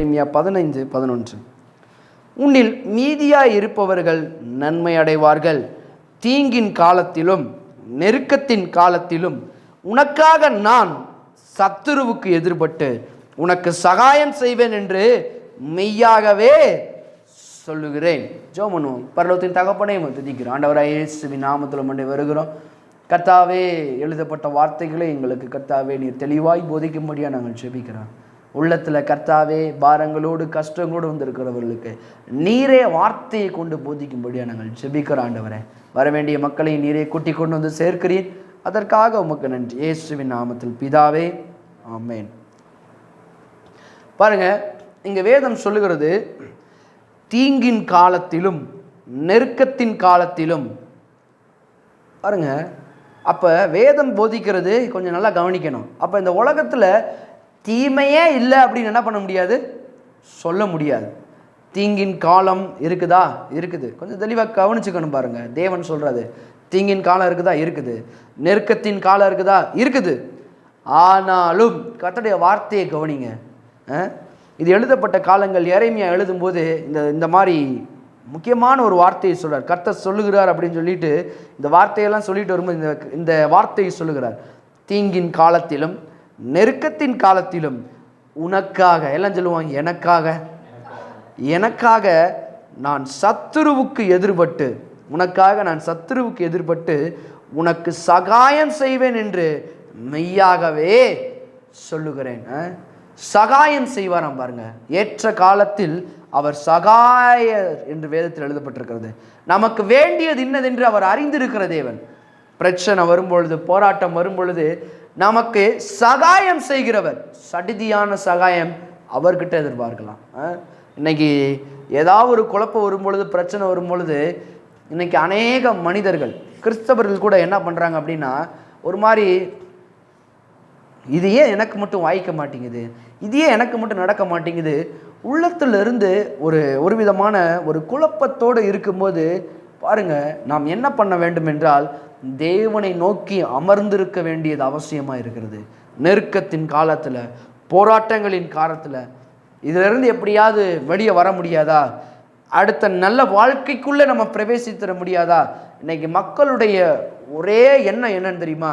எரேமியா 15:11. உன்னில் மீதியாய் இருப்பவர்கள் நன்மை அடைவார்கள். தீங்கின் காலத்திலும் நெருக்கத்தின் காலத்திலும் உனக்காக நான் சத்துருவுக்கு எதிர்பட்டு உனக்கு சகாயம் செய்வேன் என்று மெய்யாகவே சொல்லுகிறேன். ஜெபம் பண்ணுவோம். பரலோகத்தின் தகப்பனே துதிக்கிறோம். ஆண்டவராகிய இயேசுவின் நாமத்தில் மண்டை வருகிறோம். கர்த்தாவே, எழுதப்பட்ட வார்த்தைகளை எங்களுக்கு கர்த்தாவே நீர் தெளிவாய் போதிக்கும்படியாக நாங்கள் ஜெபிக்கிறோம். உள்ளத்தில் கர்த்தாவே பாரங்களோடு கஷ்டங்களோடு வந்திருக்கிறவர்களுக்கு நீரே வார்த்தையை கொண்டு போதிக்கும்படியாக நாங்கள் ஜெபிக்கிறோம். ஆண்டவரே, வர வேண்டிய மக்களை நீரே கூட்டி கொண்டு வந்து சேர்க்கிறீர். அதற்காக உமக்கு நன்றி. இயேசுவின் நாமத்தில் பிதாவே, ஆமென். பாருங்க, இங்க வேதம் சொல்லுகிறது தீங்கின் காலத்திலும் நெருக்கத்தின் காலத்திலும். பாருங்க, அப்ப வேதம் போதிக்கிறது கொஞ்சம் நல்லா கவனிக்கணும். அப்ப இந்த உலகத்துல தீமையே இல்லை அப்படின்னு என்ன பண்ண முடியாது, சொல்ல முடியாது. தீங்கின் காலம் இருக்குதா? இருக்குது. கொஞ்சம் தெளிவாக கவனிச்சுக்கணும். பாருங்க, தேவன் சொல்றது தீங்கின் காலம் இருக்குதா? இருக்குது. நெருக்கத்தின் காலம் இருக்குதா? இருக்குது. ஆனாலும் கர்த்தருடைய வார்த்தையை கவனிங்க. இது எழுதப்பட்ட காலங்கள் எரேமியா எழுதும்போது இந்த மாதிரி முக்கியமான ஒரு வார்த்தையை சொல்றார். கர்த்தர் சொல்லுகிறார் அப்படின்னு சொல்லிட்டு இந்த வார்த்தையெல்லாம் சொல்லிட்டு வரும்போது இந்த வார்த்தையை சொல்லுகிறார். தீங்கின் காலத்திலும் நெருக்கத்தின் காலத்திலும் உனக்காக, எல்லாம் சொல்லுவாங்க, எனக்காக நான் சத்துருவுக்கு எதிர்பட்டு, உனக்காக நான் சத்துருவுக்கு எதிர்பட்டு உனக்கு சகாயம் செய்வேன் என்று மெய்யாகவே சொல்லுகிறேன். சகாயம் செய்வாராம். பாருங்க, ஏற்ற காலத்தில் அவர் சகாயர் என்று வேதத்தில் எழுதப்பட்டிருக்கிறது. நமக்கு வேண்டியது இன்னதென்று அவர் அறிந்திருக்கிற தேவன். பிரச்சனை வரும்பொழுது, போராட்டம் வரும்பொழுது நமக்கு சகாயம் செய்கிறவர். சடிதியான சகாயம் அவர்கிட்ட எதிர்பார்க்கலாம். இன்னைக்கு ஏதாவது ஒரு குழப்பம் வரும்பொழுது, பிரச்சனை வரும்பொழுது, இன்னைக்கு அநேக மனிதர்கள், கிறிஸ்தவர்கள் கூட என்ன பண்றாங்க அப்படின்னா, ஒரு மாதிரி இது ஏன் எனக்கு மட்டும் வாய்க்க மாட்டேங்குது, இது ஏன் எனக்கு மட்டும் நடக்க மாட்டேங்குது, உள்ளத்திலிருந்து ஒரு விதமான ஒரு குழப்பத்தோடு இருக்கும்போது பாருங்க, நாம் என்ன பண்ண வேண்டும் என்றால் தேவனை நோக்கி அமர்ந்திருக்க வேண்டியது அவசியமாக இருக்கிறது. நெருக்கத்தின் காலத்தில், போராட்டங்களின் காலத்தில் இதிலிருந்து எப்படியாவது வெளியே வர முடியாதா? அடுத்த நல்ல வாழ்க்கைக்குள்ளே நம்ம பிரவேசித்தர முடியாதா? இன்னைக்கு மக்களுடைய ஒரே எண்ணம் என்னன்னு தெரியுமா?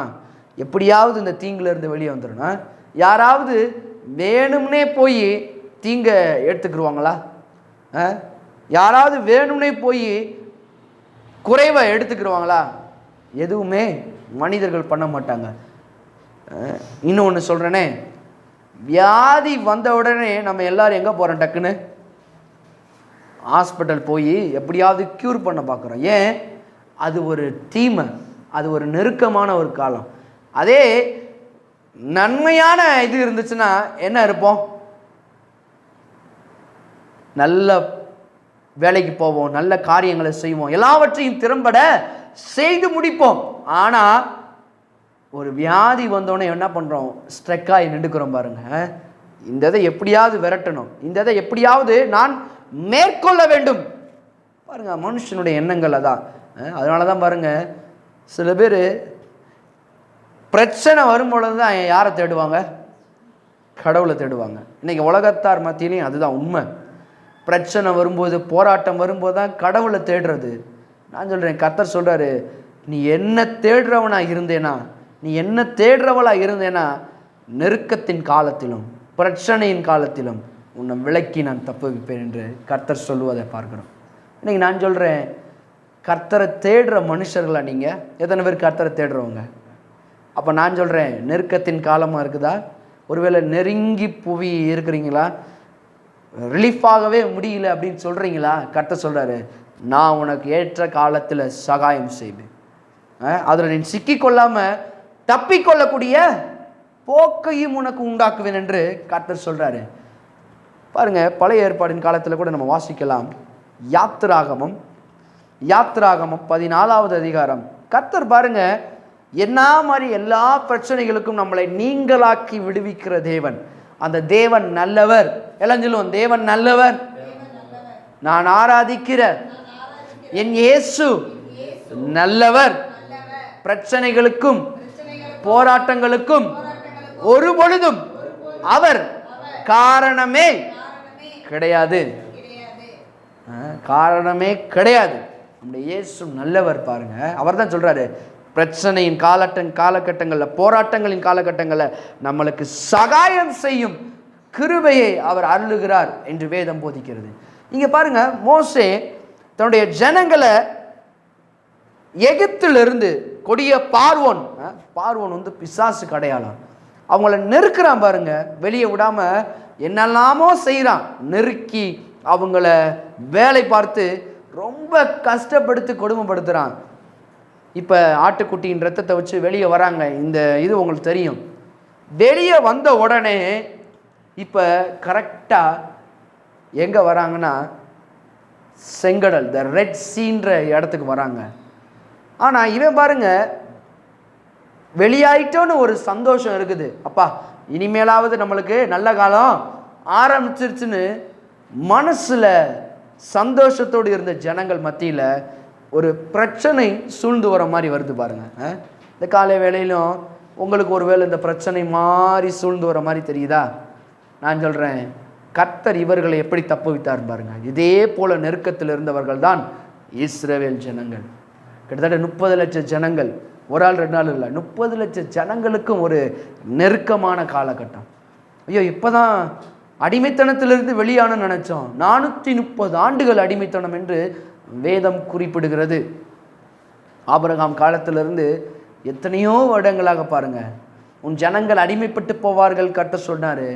எப்படியாவது இந்த தீங்கிலிருந்து வெளியே வந்துடணும். யாராவது வேணும்னே போய் தீங்க எடுத்துக்கிடுவாங்களா? யாராவது வேணும்னே போய் குறைவை எடுத்துக்கிடுவாங்களா? எதுவுமே மனிதர்கள் பண்ண மாட்டாங்க. இன்னொன்று சொல்கிறேனே, வியாதி வந்த உடனே நம்ம எல்லாரும் எங்கே போகிறோம்? டக்குன்னு ஹாஸ்பிட்டல் போய் எப்படியாவது க்யூர் பண்ண பார்க்குறோம். ஏன்? அது ஒரு தீமை, அது ஒரு நெருக்கமான ஒரு காலம். அதே நன்மையான இது இருந்துச்சுன்னா என்ன இருப்போம்? நல்ல வேலைக்கு போவோம், நல்ல காரியங்களை செய்வோம், எல்லாவற்றையும் திறம்பட செய்து முடிப்போம். ஆனால் ஒரு வியாதி வந்தோடனே என்ன பண்ணுறோம்? ஸ்ட்ரெக்காகி நின்றுக்கிறோம். பாருங்க, இந்த இதை எப்படியாவது விரட்டணும், இந்த இதை எப்படியாவது நான் மேற்கொள்ள வேண்டும். பாருங்க, மனுஷனுடைய எண்ணங்கள் அதான். அதனால தான் பாருங்க, சில பேர் பிரச்சனை வரும்பொழுது தான் யாரை தேடுவாங்க? கடவுளை தேடுவாங்க. இன்னைக்கு உலகத்தார் மத்தியிலையும் அதுதான் உண்மை. பிரச்சனை வரும்போது, போராட்டம் வரும்போது தான் கடவுளை தேடுறது. நான் சொல்கிறேன், கர்த்தர் சொல்கிறாரு, நீ என்ன தேடுறவனா இருந்தேனா, நீ என்ன தேடுறவளா இருந்தேனா, நெருக்கத்தின் காலத்திலும் பிரச்சனையின் காலத்திலும் உன்னை விலக்கி நான் தப்புவிப்பேன் என்று கர்த்தர் சொல்லுவதை பார்க்குறோம். இன்னைக்கு நான் சொல்கிறேன், கர்த்தரை தேடுற மனுஷர்களா நீங்கள்? எத்தனை பேர் கர்த்தரை தேடுறவங்க? அப்போ நான் சொல்கிறேன், நெருக்கத்தின் காலமாக இருக்குதா? ஒருவேளை நெருங்கி புவி இருக்கிறீங்களா? ரிலீஃபாகவே முடியல அப்படின்னு சொல்கிறீங்களா? கர்த்தர் சொல்கிறாரு, நான் உனக்கு ஏற்ற காலத்தில் சகாயம் செய்வேன். அதில் நீ சிக்கிக்கொள்ளாமல் தப்பிக்கொள்ளக்கூடிய போக்கையும் உனக்கு உண்டாக்குவேன் என்று கர்த்தர் சொல்கிறாரு. பாருங்க, பழைய ஏற்பாடின் காலத்தில் கூட நம்ம வாசிக்கலாம். யாத்திராகமம் 14வது அதிகாரம். கர்த்தர் பாருங்க, என்ன மாதிரி எல்லா பிரச்சனைகளுக்கும் நம்மளை நீங்களாக்கி விடுவிக்கிற தேவன். அந்த தேவன் நல்லவர். எல்லாம் சொல்லுவோம், தேவன் நல்லவர். நான் ஆராதிக்கிற என் இயேசு நல்லவர். பிரச்சனைகளுக்கும் போராட்டங்களுக்கும் ஒரு பொழுதும் அவர் காரணமே கிடையாது. காரணமே கிடையாது. நம்முடைய இயேசு நல்லவர் பாருங்க. அவர் தான் சொல்றாரு, பிரச்சனையின் காலகட்டங்களில், போராட்டங்களின் காலகட்டங்களில் நம்மளுக்கு சகாயம் செய்யும் கிருபையை அவர் அருளுகிறார் என்று வேதம் போதிக்கிறது. இங்க பாருங்க, மோசே தன்னுடைய ஜனங்களை எகிப்திலிருந்து கொடிய பார்வோன் வந்து பிசாசுக்கு அடையாளம், அவங்கள நெருக்கிறான் பாருங்க, வெளியே விடாம என்னெல்லாமோ செய்கிறான், நெருக்கி அவங்கள வேலை பார்த்து ரொம்ப கஷ்டப்படுத்தி கொடுமைப்படுத்துகிறான். இப்போ ஆட்டுக்குட்டியின் ரத்தத்தை வச்சு வெளியே வராங்க. இந்த இது உங்களுக்கு தெரியும். வெளியே வந்த உடனே இப்போ கரெக்டாக எங்கே வராங்கன்னா செங்கடல், த ரெட் சீன்ற இடத்துக்கு வராங்க. ஆனால் இவன் பாருங்க, வெளியாயிட்டோன்னு ஒரு சந்தோஷம் இருக்குது. அப்பா இனிமேலாவது நம்மளுக்கு நல்ல காலம் ஆரம்பிச்சிருச்சுன்னு மனசில் சந்தோஷத்தோடு இருந்த ஜனங்கள் மத்தியில் ஒரு பிரச்சனை சூழ்ந்து வர மாதிரி வருது பாருங்க. இந்த காலை வேளையிலும் உங்களுக்கு ஒரு வேளை இந்த பிரச்சனை மாதிரி சூழ்ந்து வர மாதிரி தெரியுதா? நான் சொல்கிறேன், கர்த்தர் இவர்களை எப்படி தப்புவித்தார் பாருங்க. இதே போல நெருக்கத்தில் இருந்தவர்கள் தான் இஸ்ரவேல் ஜனங்கள். கிட்டத்தட்ட 30 லட்சம் ஜனங்கள், ஒரு ஆள் 2 நாள் இல்லை, 30 லட்சம் ஜனங்களுக்கும் ஒரு நெருக்கமான காலகட்டம். ஐயோ இப்போதான் அடிமைத்தனத்திலிருந்து வெளியான நினைச்சோம், 430 ஆண்டுகள் அடிமைத்தனம் என்று வேதம் குறிப்பிடுகிறது. ஆபிரகாம் காலத்திலிருந்து எத்தனையோ வருடங்களாக பாருங்க, உன் ஜனங்கள் அடிமைப்பட்டு போவார்கள் கர்த்தர் சொன்னார்.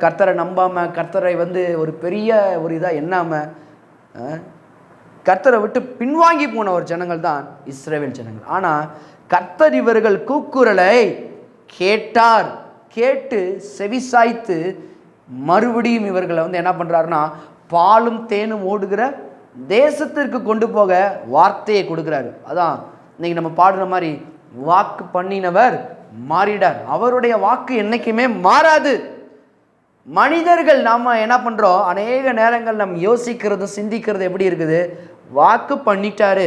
கர்த்தரை நம்பாம, கர்த்தரை வந்து ஒரு பெரிய ஒரு இதாக எண்ணாம கர்த்தரை விட்டு பின்வாங்கி போன ஒரு ஜனங்கள் தான் இஸ்ரவேல் ஜனங்கள். ஆனால் கர்த்தர் இவர்கள் கூக்குரலை கேட்டார். கேட்டு செவிசாய்த்து மறுபடியும் இவர்களை வந்து என்ன பண்ணுறாருன்னா, பாலும் தேனும் ஓடுகிற தேசத்திற்கு கொண்டு போக வார்த்தையை கொடுக்குறாரு. அதான் இன்னைக்கு நம்ம பாடுற மாதிரி, வாக்கு பண்ணினவர் மாறிடார். அவருடைய வாக்கு என்றைக்குமே மாறாது. மனிதர்கள் நாம் என்ன பண்ணுறோம், அநேக நேரங்கள் நம்ம யோசிக்கிறது சிந்திக்கிறது எப்படி இருக்குது, வாக்கு பண்ணிட்டாரு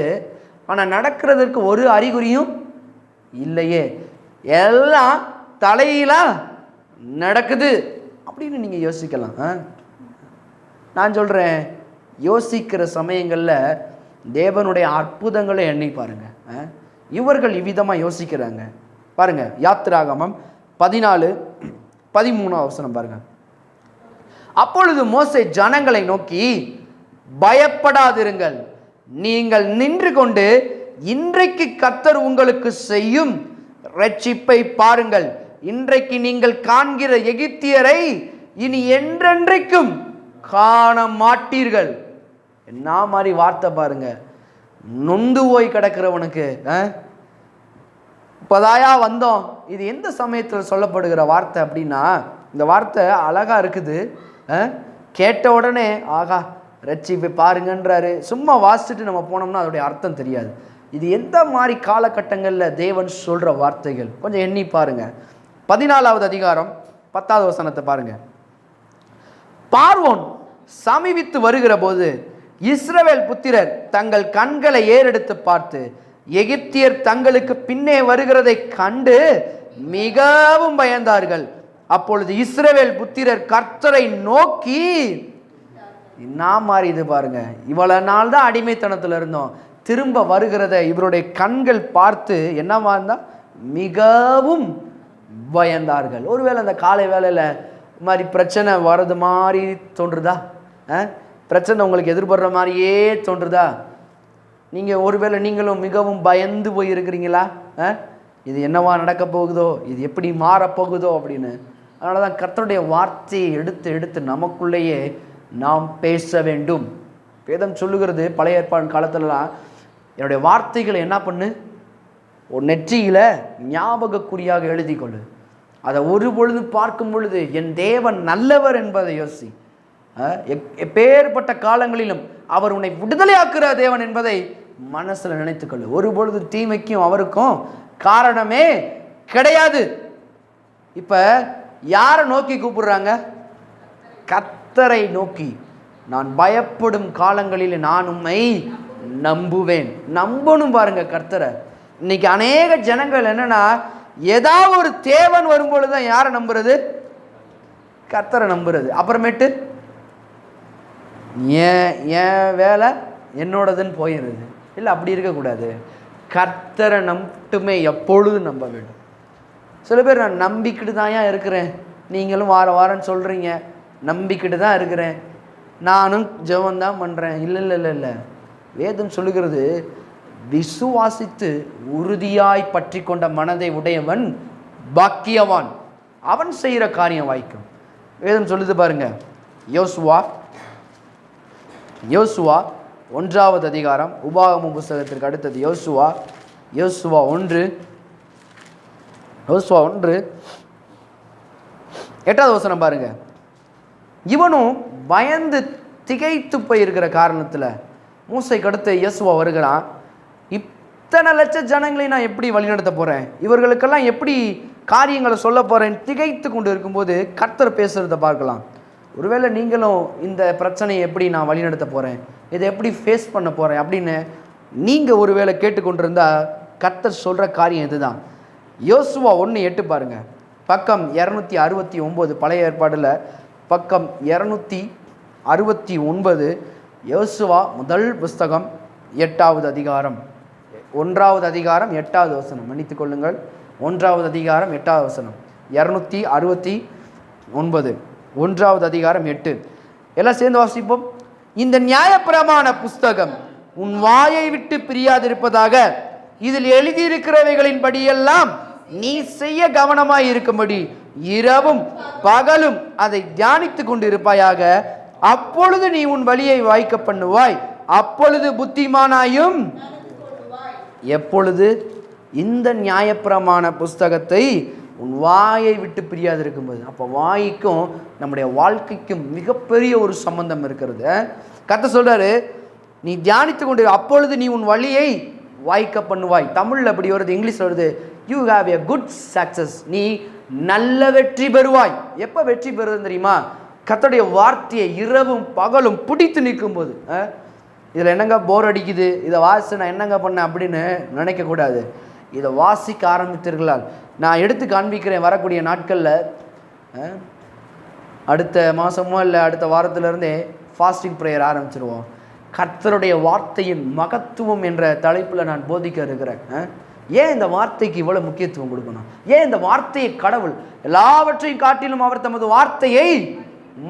ஆனால் நடக்கிறதுக்கு ஒரு அறிகுறியும் இல்லையே, எல்லாம் தலையிலா நடக்குது அப்படின்னு நீங்கள் யோசிக்கலாம். நான் சொல்கிறேன், யோசிக்கிற சமயங்களில் தேவனுடைய அற்புதங்களை எண்ணி பாருங்க. இவர்கள் இவ்விதமாக யோசிக்கிறாங்க பாருங்க. யாத்திராகமம் 14:13 பாருங்க. அப்பொழுது மோசே ஜனங்களை நோக்கி, பயப்படாதிருங்கள், நீங்கள் நின்று கொண்டு இன்றைக்கு கர்த்தர் உங்களுக்கு செய்யும் இரட்சிப்பை பாருங்கள். இன்றைக்கு நீங்கள் காண்கிற எகிப்தியரை இனி என்றென்றைக்கும் காண மாட்டீர்கள். என்ன மாதிரி வார்த்தை பாருங்க. நொந்து போய் கிடக்கிறவனுக்கு இப்போதாயா வந்தோம். இது எந்த சமயத்தில் சொல்லப்படுகிற வார்த்தை அப்படின்னா, இந்த வார்த்தை அழகா இருக்குது. கேட்ட உடனே ஆகா ரட்சிப்பை பாருங்கன்றாரு. சும்மா வாசிச்சுட்டு நம்ம போனோம்னா அதோடைய அர்த்தம் தெரியாது. இது எந்த மாதிரி காலகட்டங்களில் தேவன் சொல்கிற வார்த்தைகள் கொஞ்சம் எண்ணி பாருங்க. 14வது அதிகாரம் 10வது வசனத்தை பாருங்க. பார்வோன் சமீபித்து வருகிற போது இஸ்ரவேல் புத்திரர் தங்கள் கண்களை ஏறெடுத்து பார்த்து எகிப்தியர் தங்களுக்கு பின்னே வருகிறதை கண்டு மிகவும் பயந்தார்கள். அப்பொழுது இஸ்ரவேல் புத்திரர் கர்த்தரை நோக்கி, என்ன மாதிரி இது பாருங்க, இவ்வளவு நாள் தான் அடிமைத்தனத்தில் இருந்தோம், திரும்ப வருகிறத இவருடைய கண்கள் பார்த்து என்னவா இருந்தா மிகவும் பயந்தார்கள். ஒருவேளை அந்த காலை வேளையில் மாதிரி பிரச்சனை வர்றது மாதிரி தோன்றுதா? பிரச்சனை உங்களுக்கு எதிர்படுற மாதிரியே தோன்றுதா? நீங்கள் ஒருவேளை நீங்களும் மிகவும் பயந்து போயிருக்கிறீங்களா? இது என்னவா நடக்க போகுதோ, இது எப்படி மாறப்போகுதோ அப்படின்னு. அதனால தான் கர்த்தருடைய வார்த்தையை எடுத்து எடுத்து நமக்குள்ளேயே நாம் பேச வேண்டும். வேதம் சொல்லுகிறது, பழைய ஏற்பாடு காலத்துலலாம் என்னுடைய வார்த்தைகளை என்ன பண்ணு, ஒரு நெற்றியில் ஞாபகக்குறியாக எழுதி கொள்ளு. அதை ஒரு பொழுது பார்க்கும் பொழுது என் தேவன் நல்லவர் என்பதை யோசி. எப்பேற்பட்ட காலங்களிலும் அவர் உன்னை விடுதலையாக்குற தேவன் என்பதை மனசில் நினைத்துக்கொள்ளு. ஒரு பொழுது தீமைக்கும் அவருக்கும் காரணமே கிடையாது. இப்போ யாரை நோக்கி கூப்பிடுறாங்க? கர்த்தரை நோக்கி. நான் பயப்படும் காலங்களில் நான் உம்மை நம்புவேன். நம்பணும் பாருங்க கர்த்தரை. இன்னைக்கு அநேக ஜனங்கள் என்னன்னா, ஏதாவது ஒரு தேவன் வரும்பொழுது தான் யாரை நம்புறது? கர்த்தரை நம்புறது. அப்புறமேட்டு என் வேலை என்னோடதுன்னு போயிடுது. இல்லை, அப்படி இருக்கக்கூடாது. கர்த்தரை மட்டுமே எப்பொழுதும் நம்ப வேண்டும். சில பேர் நான் நம்பிக்கிட்டு தான் இருக்கிறேன், நீங்களும் வாரம்னு சொல்கிறீங்க, நம்பிக்கிட்டு தான் இருக்கிறேன், நானும் ஜெபந்தான் பண்ணுறேன். இல்லை இல்லை இல்லை இல்லை, வேதம் சொல்லுகிறது, விசுவாசித்து உறுதியாய் பற்றி கொண்ட மனதை உடையவன் பாக்கியவான், அவன் செய்கிற காரியம் வாய்க்கும். வேதம் சொல்லுது பாருங்க, யோசுவா 1வது அதிகாரம், உபாகமம் புஸ்தகத்திற்கு அடுத்தது யோசுவா 1:8 வசனம் பாருங்க. இவனும் பயந்து திகைத்து போயிருக்கிற காரணத்தில் மூசைக்கு அடுத்து யோசுவா வருகிறான். இத்தனை லட்ச ஜனங்களை நான் எப்படி வழிநடத்த போகிறேன், இவர்களுக்கெல்லாம் எப்படி காரியங்களை சொல்ல போகிறேன், திகைத்து கொண்டு இருக்கும்போது கர்த்தர் பேசுகிறத பார்க்கலாம். ஒருவேளை நீங்களும் இந்த பிரச்சனையை எப்படி நான் வழிநடத்த போகிறேன், இதை எப்படி ஃபேஸ் பண்ண போகிறேன் அப்படின்னு நீங்கள் ஒருவேளை கேட்டுக்கொண்டிருந்தா கர்த்தர் சொல்கிற காரியம் இதுதான். யோசுவா 1:8 பாருங்கள், பக்கம் 269, பழைய ஏற்பாடில் பக்கம் 269, யோசுவா முதல் புஸ்தகம் 8வது அதிகாரம், 1வது அதிகாரம் 8வது வசனம், மன்னித்துக் கொள்ளுங்கள், 1வது அதிகாரம் 8வது வசனம், 269, 1வது அதிகாரம் 8. எல்லாம் சேர்ந்து வாசிப்போம். இந்த நியாயப்பிரமாண புஸ்தகம் உன் வாயை விட்டு பிரியாதிருப்பதாக, இதில் எழுதியிருக்கிறவைகளின் படியெல்லாம் நீ செய்ய கவனமாய் இருக்கும்படி இரவும் பகலும் அதை தியானித்து கொண்டு இருப்பாயாக. அப்பொழுது நீ உன் வழியை வாய்க்க பண்ணுவாய், அப்பொழுது புத்திமானாயும். எப்பொழுது? இந்த நியாயப்பிரமாண புஸ்தகத்தை உன் வாயை விட்டு பிரியாது இருக்கும்போது. அப்போ வாய்க்கும் நம்முடைய வாழ்க்கைக்கும் மிகப்பெரிய ஒரு சம்பந்தம் இருக்கிறது. கர்த்தர் சொல்றாரு, நீ தியானித்து கொண்டு அப்பொழுது நீ உன் வழியை வாய்க்க பண்ணுவாய். தமிழில் அப்படி வருது, இங்கிலீஷில் வருது, you have a good success, நீ நல்ல வெற்றி பெறுவாய். எப்போ வெற்றி பெறுவது தெரியுமா? கர்த்தருடைய வார்த்தையை இரவும் பகலும் பிடித்து நிற்கும் போது. இதில் என்னங்க போர் அடிக்குது, இதை வாசி நான் என்னங்க பண்ணேன் அப்படின்னு நினைக்கக்கூடாது. இதை வாசிக்க ஆரம்பித்தீர்களால் நான் எடுத்து காண்பிக்கிறேன். வரக்கூடிய நாட்களில் அடுத்த மாதமோ இல்லை அடுத்த வாரத்திலிருந்தே ஃபாஸ்டிங் ப்ரேயர் ஆரம்பிச்சிருவோம். கர்த்தருடைய வார்த்தையின் மகத்துவம் என்ற தலைப்பில் நான் போதிக்க இருக்கிறேன். ஏன் இந்த வார்த்தைக்கு இவ்வளோ முக்கியத்துவம் கொடுக்கணும்? ஏன் இந்த வார்த்தையை கடவுள் எல்லாவற்றையும் காட்டிலும் அவர் தமது வார்த்தையை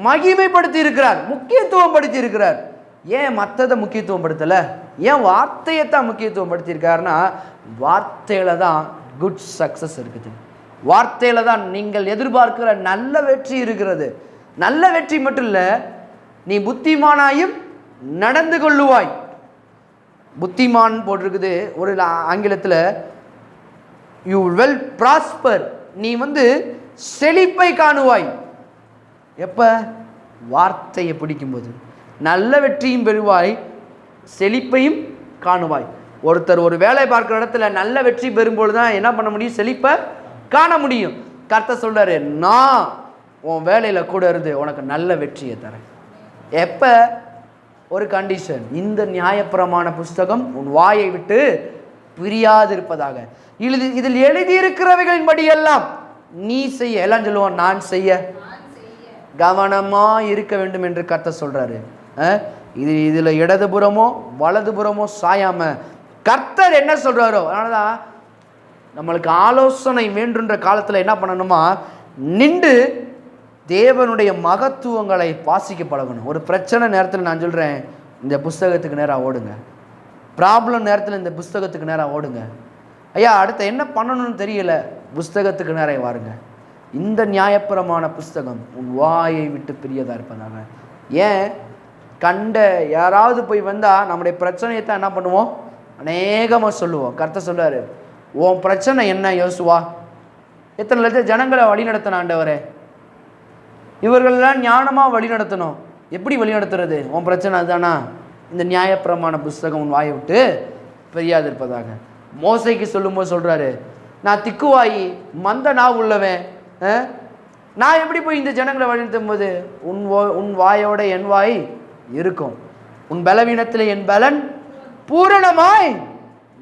மகிமைப்படுத்தி இருக்கிறார், முக்கியத்துவம் படுத்தி இருக்கிறார். ஏன் மற்றதை முக்கியத்துவம் படுத்தலை? ஏன் வார்த்தையை தான் முக்கியத்துவம் படுத்தியிருக்காருன்னா, வார்த்தையில தான் குட் சக்சஸ் இருக்குது. வார்த்தையில தான் நீங்கள் எதிர்பார்க்கிற நல்ல வெற்றி இருக்கிறது. நல்ல வெற்றி மட்டும் இல்லை, நீ புத்திமானாயும் நடந்து கொள்ளுவாய். புத்திமான் போட்டிருக்குது ஒரு ஆங்கிலத்தில், யூ வில் ப்ராஸ்பர், நீ செழிப்பை காணுவாய். எப்போ? வார்த்தையை பிடிக்கும்போது. நல்ல வெற்றியும் பெறுவாய், செழிப்பையும் காணுவாய். ஒருத்தர் ஒரு வேலை பார்க்குற இடத்துல நல்ல வெற்றி பெறும்போது தான் என்ன பண்ண முடியும்? செழிப்பை காண முடியும். கர்த்தர் சொல்றாரு, நான் உன் வேலையில் கூட இருந்து உனக்கு நல்ல வெற்றியை தரேன். எப்போ? ஒரு கண்டிஷன், இந்த நியாயப்பிரமாண புஸ்தகம் உன் வாயை விட்டு பிரியாதிருப்பதாக. இதில் எழுதியிருக்கிறவைகளின் படி எல்லாம் நீ செய்ய. எல்லாம் சொல்லுவான், நான் செய்ய கவனமா இருக்க வேண்டும் என்று கர்த்தர் சொல்றாரு. இதுல இடதுபுறமோ வலதுபுறமோ சாயாம கர்த்தர் என்ன சொல்றாரோ. அதனாலதான் நம்மளுக்கு ஆலோசனை வேண்டுன்ற காலத்துல என்ன பண்ணணுமா, நின்று தேவனுடைய மகத்துவங்களை வாசிக்க பழகணும். ஒரு பிரச்சனை நேரத்தில் நான் சொல்றேன், இந்த புஸ்தகத்துக்கு நேராக ஓடுங்க. ப்ராப்ளம் நேரத்தில் இந்த புஸ்தகத்துக்கு நேராக ஓடுங்க. ஐயா அடுத்த என்ன பண்ணணும்னு தெரியல, புஸ்தகத்துக்கு நேராக வாருங்க. இந்த நியாயப்பிரமாண புஸ்தகம் உன் வாயை விட்டு பிரியதா இருப்பதாக. ஏன்? கண்ட யாராவது போய் வந்தால் நம்முடைய பிரச்சனையை தான் என்ன பண்ணுவோம்? அநேகமாக சொல்லுவோம். கர்த்தர் சொல்றாரு, உன் பிரச்சனை என்ன யோசுவா? எத்தனை லட்சம் ஜனங்களை வழி நடத்தின ஆண்டவரே, இவர்களெல்லாம் ஞானமாக வழி நடத்தணும். எப்படி வழி நடத்துறது? உன் பிரச்சனை அதுதானா? இந்த நியாயப்பிரமாண புஸ்தகம் உன் வாயை விட்டு பிரியாது இருப்பதாக. மோசைக்கு சொல்லும்போது சொல்றாரு, நான் திக்குவாயி மந்த நான் உள்ளவன், நான் எப்படி போய் இந்த ஜனங்களை வழிநடத்தும் போது உன் வாயோட என் வாய் இருக்கும், உன் பலவீனத்தில் என் பலன் பூரணமாய்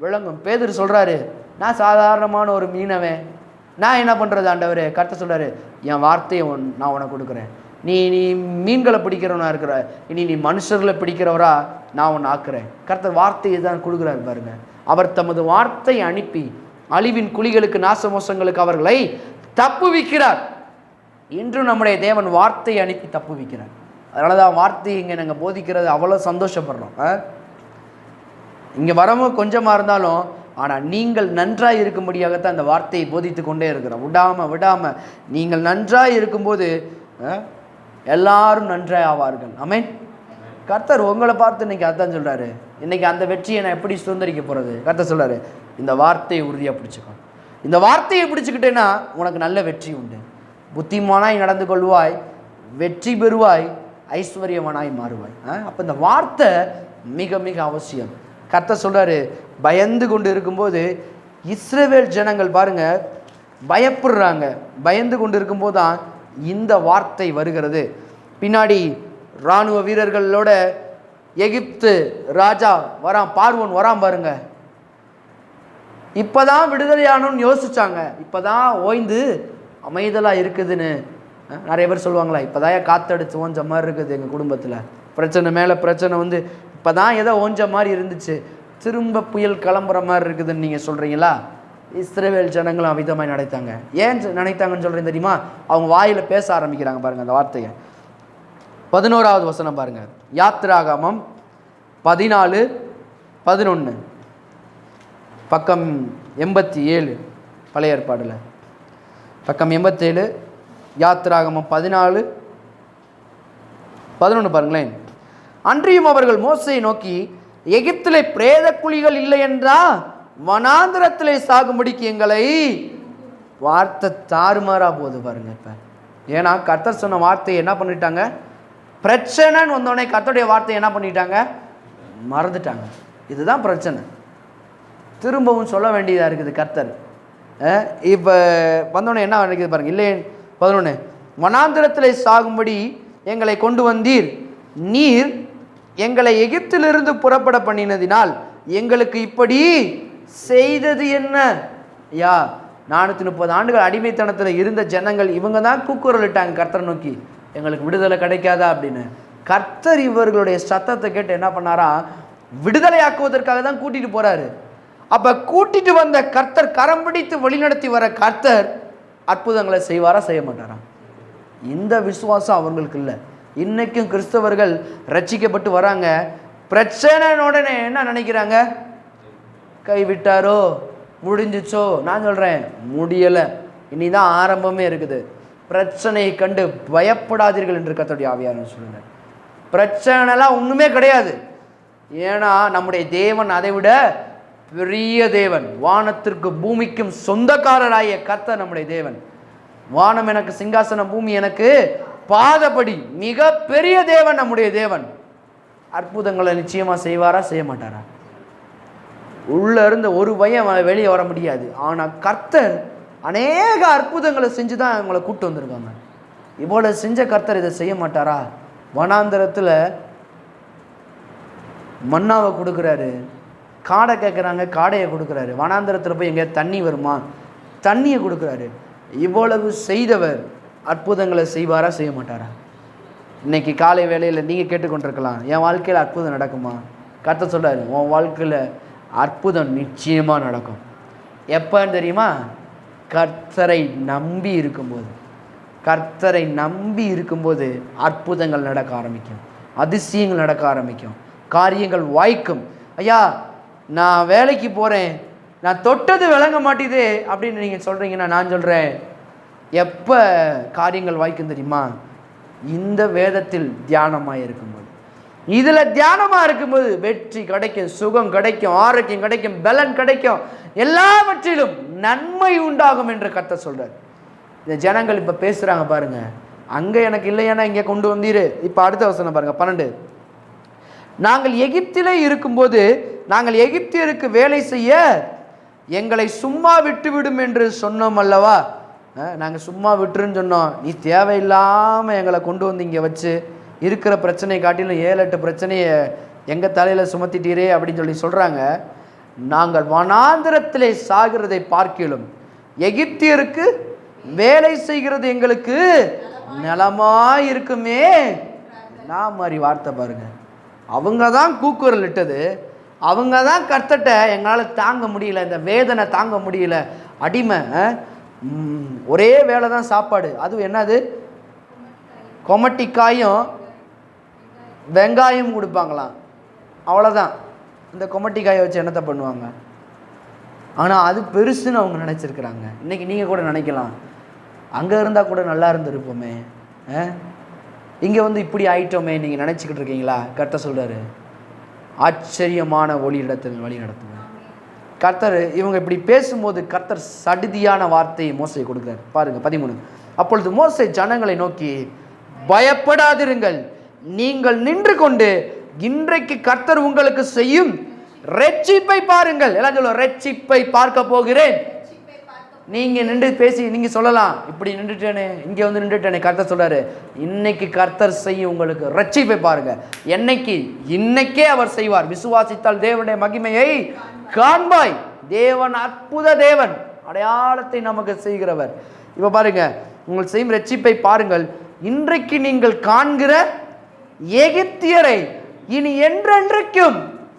விளங்கும். பேதுரு சொல்றாரு, நான் சாதாரணமான ஒரு மீனவன், நான் என்ன பண்றது ஆண்டவரே? கர்த்தர் சொல்றாரு, என் வார்த்தையை நான் உனக்கு கொடுக்குறேன். நீ மீன்களை பிடிக்கிறவனா இருக்கிற, இனி நீ மனுஷர்களை பிடிக்கிறவரா நான் உன்னை ஆக்குறேன். கர்த்தர் வார்த்தையை தான் கொடுக்குறாரு பாருங்க. அவர் தமது வார்த்தை அனுப்பி அழிவின் குழிகளுக்கு நாசமோசங்களுக்கு அவர்களை தப்புவிக்கிறார். இன்றும் நம்முடைய தேவன் வார்த்தையை அனுப்பி தப்புவிக்கிறார். அதனால தான் வார்த்தையை இங்கே நாங்கள் போதிக்கிறது அவ்வளோ சந்தோஷப்படுறோம். இங்கே வரவும் கொஞ்சமாக இருந்தாலும், ஆனால் நீங்கள் நன்றாக இருக்கும்படியாகத்தான் அந்த வார்த்தையை போதித்து கொண்டே இருக்கிறோம். விடாமல் நீங்கள் நன்றாக இருக்கும்போது எல்லாரும் நன்றாக ஆவார்கள். ஆமென். கர்த்தர் உங்களை பார்த்து இன்னைக்கு அதான் சொல்கிறாரு. இன்னைக்கு அந்த வெற்றியை நான் எப்படி சுதந்திரிக்க போகிறது? கர்த்தர் சொல்கிறாரு, இந்த வார்த்தையை உறுதியாக பிடிச்சிக்கோ. இந்த வார்த்தையை பிடிச்சிக்கிட்டேன்னா உனக்கு நல்ல வெற்றி உண்டு. புத்திமானாய் நடந்து கொள்வாய், வெற்றி பெறுவாய், ஐஸ்வர்யவனாய் மாறுவாய். அப்போ இந்த வார்த்தை மிக மிக அவசியம். கர்த்தர் சொல்கிறாரு, பயந்து கொண்டு இருக்கும்போது இஸ்ரவேல் ஜனங்கள் பாருங்க பயப்படுறாங்க. பயந்து கொண்டு இருக்கும்போது தான் இந்த வார்த்தை வருகிறது. பின்னாடி இராணுவ வீரர்களோட எகிப்து ராஜா வரான், பார்வோன் வரான் பாருங்க. இப்போதான் விடுதலையானோன்னு யோசிச்சாங்க. இப்போதான் ஓய்ந்து அமைதலாக இருக்குதுன்னு நிறைய பேர் சொல்லுவாங்களா, இப்போதான் காத்தடிச்சு ஓஞ்ச மாதிரி இருக்குது எங்கள் குடும்பத்தில், பிரச்சனை மேலே பிரச்சனை வந்து இப்போ தான் ஏதோ ஓஞ்ச மாதிரி இருந்துச்சு, திரும்ப புயல் கிளம்புற மாதிரி இருக்குதுன்னு நீங்கள் சொல்கிறீங்களா? இஸ்ரவேல் ஜனங்களும் அவிதமாக நினைத்தாங்க. ஏன் நினைத்தாங்கன்னு சொல்கிறேன் தெரியுமா? அவங்க வாயில் பேச ஆரம்பிக்கிறாங்க பாருங்கள் அந்த வார்த்தையை. 11வது வசனம் பாருங்கள். யாத்திராகமம் 14:11, பக்கம் 87, பழைய ஏற்பாடில் பக்கம் 87, யாத்திராகமம் 14:11 பாருங்களேன். அன்றியும் அவர்கள் மோசையை நோக்கி, எகிப்திலே பிரேத குழிகள் இல்லை என்றா வனாந்திரத்திலே சாகும்படிக்கு எங்களை, வார்த்தை தாறுமாறா போகுது பாருங்க. இப்போ ஏன்னா கர்த்தர் சொன்ன வார்த்தையை என்ன பண்ணிட்டாங்க? பிரச்சனைன்னு வந்தோடனே கர்த்தருடைய வார்த்தையை என்ன பண்ணிட்டாங்க? மறந்துட்டாங்க. இதுதான் பிரச்சனை. திரும்பவும் சொல்ல வேண்டியதாக இருக்குது கர்த்தர். இப்போ வந்தோடனே என்ன நினைக்குது பாருங்க. இல்லை 11, வனாந்திரத்திலே சாகும்படி எங்களை கொண்டு வந்தீர், நீர் எங்களை எகிப்திலிருந்து புறப்பட பண்ணினதினால் எங்களுக்கு இப்படி செய்தது என்ன? யா 430 ஆண்டுகள் அடிமைத்தனத்தில் இருந்த ஜனங்கள் இவங்க தான் கூக்குரலிட்டாங்க கர்த்தரை நோக்கி, எங்களுக்கு விடுதலை கிடைக்காதா அப்படின்னு. கர்த்தர் இவர்களுடைய சத்தத்தை கேட்டு என்ன பண்ணாரா? விடுதலையாக்குவதற்காக தான் கூட்டிட்டு போறாரு. அப்ப கூட்டிட்டு வந்த கர்த்தர், கரம் பிடித்து வழிநடத்தி வர கர்த்தர் அற்புதங்களை செய்வாரா செய்ய மாட்டாரா? இந்த விசுவாசம் அவங்களுக்கு இல்லை. இன்னைக்கும் கிறிஸ்தவர்கள் ரட்சிக்கப்பட்டு வராங்க, பிரச்சனையோடனே என்ன நினைக்கிறாங்க? கைவிட்டாரோ, முடிஞ்சிச்சோ. நான் சொல்றேன், முடியலை, இனிதான் ஆரம்பமே இருக்குது. பிரச்சனையை கண்டு பயப்படாதீர்கள் என்று கர்த்தருடைய ஆவியானவர் சொல்றார். பிரச்சனைலாம் ஒண்ணுமே கிடையாது. ஏன்னா நம்முடைய தேவன் அதை விட பெரிய தேவன். வானத்திற்கு பூமிக்கும் சொந்தக்காரராய கர்த்தர் நம்முடைய தேவன். வானம் எனக்கு சிங்காசனம், பூமி எனக்கு பாதபடி. மிக பெரிய தேவன் நம்முடைய தேவன். அற்புதங்களை நிச்சயமா செய்வாரா செய்ய மாட்டாரா? உள்ள இருந்த ஒரு பையன் வெளியே வர முடியாது. ஆனா கர்த்தர் அநேக அற்புதங்களை செஞ்சுதான் அவங்களை கூப்பிட்டு வந்திருக்காங்க. இவ்வளவு செஞ்ச கர்த்தர் இதை செய்ய மாட்டாரா? வனாந்தரத்துல மன்னாவை கொடுக்குறாரு, காடை கேட்குறாங்க, காடையை கொடுக்குறாரு. வனாந்தரத்தில் போய் எங்கேயா தண்ணி வருமா, தண்ணியை கொடுக்குறாரு. இவ்வளவு செய்தவர் அற்புதங்களை செய்வாரா செய்ய மாட்டாரா? இன்னைக்கு காலை வேளையில் நீங்கள் கேட்டுக்கொண்டிருக்கலாம், என் வாழ்க்கையில் அற்புதம் நடக்குமா? கர்த்தர் சொல்றாரு, உன் வாழ்க்கையில் அற்புதம் நிச்சயமாக நடக்கும். எப்போன்னு தெரியுமா? கர்த்தரை நம்பி இருக்கும்போது. கர்த்தரை நம்பி இருக்கும்போது அற்புதங்கள் நடக்க ஆரம்பிக்கும், அதிசயங்கள் நடக்க ஆரம்பிக்கும், காரியங்கள் வாய்க்கும். ஐயா நான் வேலைக்கு போகிறேன், நான் தொட்டது விளங்க மாட்டேதே அப்படின்னு நீங்கள் சொல்கிறீங்கன்னா, நான் சொல்கிறேன், எப்போ காரியங்கள் வாய்க்கும் தெரியுமா? இந்த வேதத்தில் தியானமாக இருக்கும்போது. இதில் தியானமாக இருக்கும்போது வெற்றி கிடைக்கும், சுகம் கிடைக்கும், ஆரோக்கியம் கிடைக்கும், பலன் கிடைக்கும், எல்லாவற்றிலும் நன்மை உண்டாகும் என்று கர்த்தர் சொல்கிறார். இந்த ஜனங்கள் இப்போ பேசுகிறாங்க பாருங்க, அங்கே எனக்கு இல்லையானா இங்கே கொண்டு வந்தீரு. இப்போ அடுத்த வசனம் பாருங்க 12, நாங்கள் எகிப்திலே இருக்கும்போது நாங்கள் எகிப்தியருக்கு வேலை செய்ய எங்களை சும்மா விட்டுவிடும் என்று சொன்னோம் அல்லவா? நாங்கள் சும்மா விட்டுருன்னு சொன்னோம், நீ தேவையில்லாமல் எங்களை கொண்டு வந்து இங்கே வச்சு இருக்கிற பிரச்சனையை காட்டிலும் 7-8 பிரச்சனையை எங்கள் தலையில் சுமத்திட்டீரே அப்படின்னு சொல்லி சொல்கிறாங்க. நாங்கள் வனாந்திரத்திலே சாகிறதை பார்க்கிலும் எகிப்தியருக்கு வேலை செய்கிறது எங்களுக்கு நலமா இருக்குமே. நான் மாதிரி வார்த்தை பாருங்க. அவங்க தான் கூக்குரல் இட்டது, அவங்க தான் கர்த்தட்ட எங்களால் தாங்க முடியல, இந்த வேதனை தாங்க முடியல, அடிமை, ஒரே வேலை தான் சாப்பாடு, அதுவும் என்னது கொமட்டிக்காயும் வெங்காயம் கொடுப்பாங்களாம், அவ்வளோதான். இந்த கொமட்டிக்காயை வச்சு என்னத்தை பண்ணுவாங்க? ஆனால் அது பெருசுன்னு அவங்க நினச்சிருக்கிறாங்க. இன்றைக்கி நீங்கள் கூட நினைக்கலாம், அங்கே இருந்தால் கூட நல்லா இருந்திருப்போமே, இங்கே வந்து இப்படி ஆயிட்டோமே நீங்கள் நினச்சிக்கிட்டு இருக்கீங்களா? கர்த்தர் சொல்கிறாரு, ஆச்சரியமான ஒளி இடத்தில் வழி நடத்துங்க. கர்த்தர் இவங்க இப்படி பேசும்போது கர்த்தர் சடிதியான வார்த்தையை மோசையை கொடுக்குறாரு. பாருங்க 13. அப்பொழுது மோசே ஜனங்களை நோக்கி, பயப்படாதிருங்கள், நீங்கள் நின்று கொண்டு இன்றைக்கு கர்த்தர் உங்களுக்கு செய்யும் ரட்சிப்பை பாருங்கள். எல்லாம் சொல்லுவோம், ரட்சிப்பை பார்க்க போகிறேன். நீங்க நின்று பேசி நீங்க சொல்லலாம், இப்படி நின்றுட்டேனே, இங்க வந்து நின்றுட்டேனே. கர்த்தர் சொல்றாரு, இன்னைக்கு கர்த்தர் செய்யும் உங்களுக்கு ரட்சிப்பை பாருங்க. என்னைக்கு? இன்னைக்கே அவர் செய்வார். விசுவாசித்தால் தேவனுடைய மகிமையை காண்பாய். தேவன் அற்புத தேவன், அடையாளத்தை நமக்கு செய்கிறவர். இப்ப பாருங்க, உங்கள் செய்யும் ரட்சிப்பை பாருங்கள். இன்றைக்கு நீங்கள் காண்கிற எகிப்தியரை இனி என்றென்றைக்கும்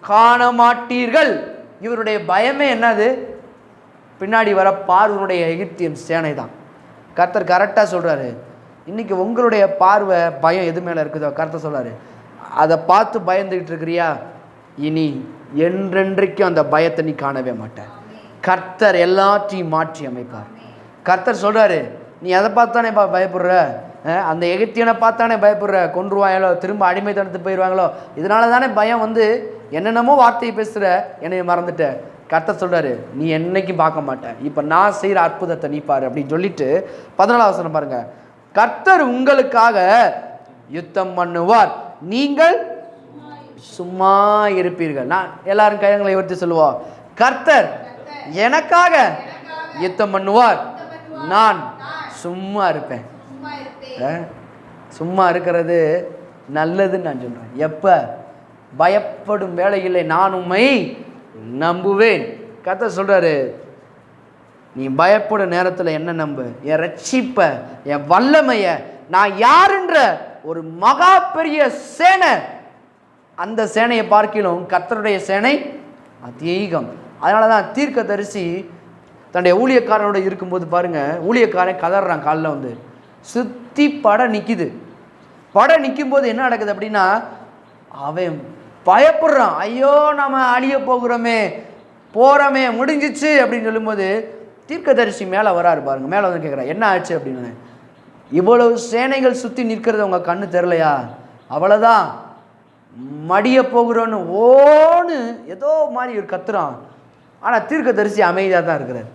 காண மாட்டீர்கள். இவருடைய பயமே என்னது? பின்னாடி வர பார்வனுடைய எகிப்தியன் சேனை தான். கர்த்தர் கரெக்டாக சொல்கிறாரு, இன்றைக்கி உங்களுடைய பார்வை பயம் எது மேலே இருக்குதோ கர்த்தர் சொல்கிறாரு, அதை பார்த்து பயந்துக்கிட்டு இருக்கிறியா? இனி என்றென்றைக்கும் அந்த பயத்தை நீ காணவே மாட்டேன். கர்த்தர் எல்லாத்தையும் மாற்றி அமைப்பார். கர்த்தர் சொல்கிறாரு, நீ அதை பார்த்தானே பயப்படுற, அந்த எகிப்தியனை பார்த்தானே பயப்படுற, கொன்றுவாங்களோ, திரும்ப அடிமைத்தனத்துக்கு போயிடுவாங்களோ, இதனால தானே பயம் வந்து என்னென்னமோ வார்த்தையை பேசுகிற, என்னை மறந்துட்ட. கர்த்தர் சொல்கிறாரு, நீ என்னைக்கும் பார்க்க மாட்டேன், இப்போ நான் செய்கிற அற்புதத்தை நீ பாரு அப்படின்னு சொல்லிட்டு 14வது வசனம் பாருங்க. கர்த்தர் உங்களுக்காக யுத்தம் பண்ணுவார், நீங்கள் சும்மா இருப்பீர்கள். நான் எல்லாரும் கைகளை உயர்த்தி சொல்லுவோம், கர்த்தர் எனக்காக யுத்தம் பண்ணுவார், நான் சும்மா இருப்பேன். சும்மா இருக்கிறது நல்லதுன்னு நான் சொல்கிறேன். எப்போ? பயப்படும் வேலையில்லை, நான் உம்மை நம்புவேன். கர்த்தர் சொல்கிறாரு, நீ பயப்படும் நேரத்தில் என்ன நம்பு? என் ரட்சிப்ப, என் வல்லமைய, நான் யாருன்ற ஒரு மகா பெரிய சேனை. அந்த சேனையை பார்க்கிலும் கர்த்தருடைய சேனை அதிகம். அதனால தான் தீர்க்கதரிசி தன்னுடைய ஊழியக்காரனோட இருக்கும்போது பாருங்க, ஊழியக்காரன் கதறான், காலில் வந்து சுற்றி படம் நிற்கிது. படம் நிற்கும் போது என்ன நடக்குது அப்படின்னா, அவன் பயப்படுறான், ஐயோ நம்ம அழிய போகிறோமே, போகிறோமே, முடிஞ்சிச்சு அப்படின்னு சொல்லும்போது தீர்க்கதரிசி மேலே வராரு பாருங்க. மேலே வந்து கேட்குறா, என்ன ஆச்சு அப்படின்னு. இவ்வளவு சேனைகள் சுற்றி நிற்கிறது உங்கள் கண்ணு தெரிலையா? அவ்வளோதான், மடிய போகிறோன்னு ஓன்னு ஏதோ மாதிரி ஒரு கத்துறான். ஆனால் தீர்க்கதரிசி அமைதியாக தான் இருக்கிறார்.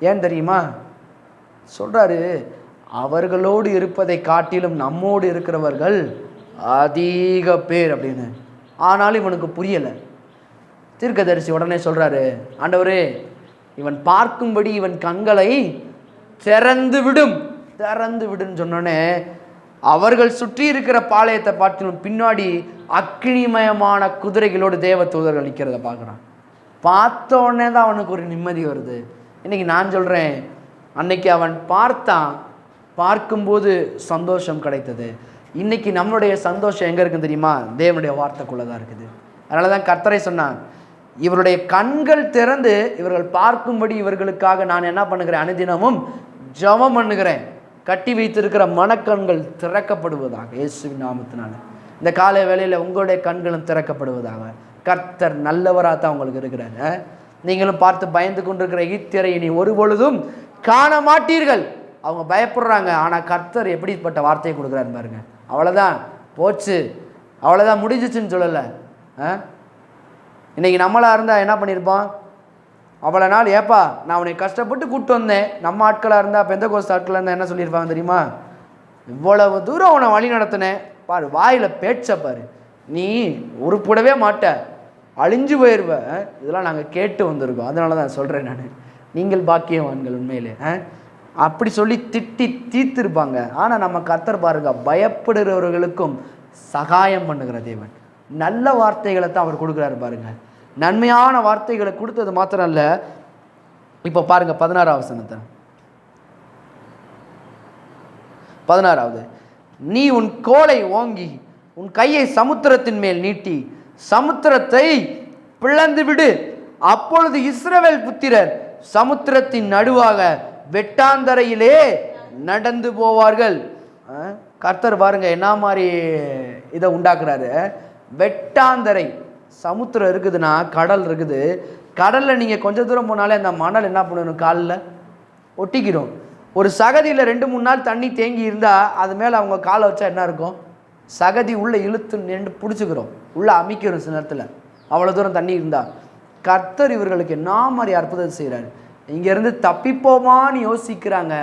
ஏன் தெரியுமா? சொல்கிறாரு, அவர்களோடு இருப்பதை காட்டிலும் நம்மோடு இருக்கிறவர்கள் அதிக பேர் அப்படின்னு. ஆனாலும் இவனுக்கு புரியலை. தீர்க்கதரிசி உடனே சொல்கிறாரு, ஆண்டவரே, இவன் பார்க்கும்படி இவன் கண்களை திறந்து விடும், திறந்து விடுன்னு சொன்னோடனே அவர்கள் சுற்றி இருக்கிற பாளையத்தை பார்த்திலும் பின்னாடி அக்னிமயமான குதிரைகளோடு தேவ தூதர்கள் நிற்கிறத பார்க்குறான். பார்த்த உடனே தான் அவனுக்கு ஒரு நிம்மதி வருது. இன்றைக்கி நான் சொல்கிறேன், அன்னைக்கு அவன் பார்த்தான், பார்க்கும்போது சந்தோஷம் கிடைத்தது. இன்றைக்கி நம்மளுடைய சந்தோஷம் எங்கே இருக்குன்னு தெரியுமா? தேவனுடைய வார்த்தைக்குள்ளே தான் இருக்குது. அதனால தான் கர்த்தரை சொன்னான், இவருடைய கண்கள் திறந்து இவர்கள் பார்க்கும்படி இவர்களுக்காக நான் என்ன பண்ணுகிறேன்? அனுதினமும் ஜெபம் பண்ணுகிறேன். கட்டி வைத்திருக்கிற மனக்கண்கள் திறக்கப்படுவதாக இயேசுவின் நாமத்தினால. இந்த காலை வேளையில் உங்களுடைய கண்களும் திறக்கப்படுவதாக. கர்த்தர் நல்லவராக தான் உங்களுக்கு இருக்கிறாரு. நீங்களும் பார்த்து பயந்து கொண்டிருக்கிற எகிப்தியரை இனி ஒரு பொழுதும் காண மாட்டீர்கள். அவங்க பயப்படுறாங்க, ஆனால் கர்த்தர் எப்படிப்பட்ட வார்த்தையை கொடுக்குறாரு பாருங்க. அவ்வளோதான், போச்சு, அவ்வளோதான், முடிஞ்சிச்சுன்னு சொல்லலை. இன்றைக்கி நம்மளாக இருந்தால் என்ன பண்ணியிருப்போம்? அவ்வளோ நாள் ஏப்பா நான் உன்னை கஷ்டப்பட்டு கூப்பிட்டு வந்தேன். நம்ம ஆட்களாக இருந்தால், பெந்தகோஸ்து ஆட்களாக இருந்தால் என்ன சொல்லியிருப்பாங்க தெரியுமா? இவ்வளவு தூரம் உன்னை வழி நடத்தினேன் பாரு, வாயில் பேச்ச பாரு, நீ உருப்படவே மாட்ட, அழிஞ்சு போயிடுவ. இதெல்லாம் நாங்கள் கேட்டு வந்திருக்கோம். அதனால தான் சொல்கிறேன் நான், நீங்கள் பாக்கியவான்கள் உண்மையிலே. அப்படி சொல்லி திட்டி தீர்த்திருப்பாங்க. ஆனால் நம்ம கர்த்தர் பாருங்க, பயப்படுகிறவர்களுக்கும் சகாயம் பண்ணுகிற தேவன். நல்ல வார்த்தைகளை தான் அவர் கொடுக்குறாரு பாருங்க. நன்மையான வார்த்தைகளை கொடுத்தது மாத்திரம் இல்லை. இப்போ பாருங்க 16வது வசனத்தை, 16வது, நீ உன் கோலை ஓங்கி உன் கையை சமுத்திரத்தின் மேல் நீட்டி சமுத்திரத்தை பிளந்து விடு. அப்பொழுது இஸ்ரவேல் புத்திரர் சமுத்திரத்தின் நடுவாக வெட்டாந்தரையிலே நடந்து போவார்கள். கர்த்தர் பாருங்க என்ன மாதிரி இதை உண்டாக்குறாரு. வெட்டாந்தரை, சமுத்திரம் இருக்குதுன்னா கடல் இருக்குது. கடலில் நீங்கள் கொஞ்சம் தூரம் போனாலே அந்த மணல் என்ன பண்ணணும், காலில் ஒட்டிக்கிறோம். ஒரு சகதியில் 2-3 நாள் தண்ணி தேங்கி இருந்தால் அது மேலே அவங்க காலை வச்சா என்ன இருக்கும், சகதி உள்ளே இழுத்து நின்று பிடிச்சிக்கிறோம், உள்ளே அமைக்கிறோம் சில நேரத்தில், அவ்வளோ தூரம் தண்ணி இருந்தால். கர்த்தர் இவர்களுக்கு என்ன மாதிரி அற்புதம் செய்கிறார். இங்கேருந்து தப்பிப்போமான்னு யோசிக்கிறாங்க.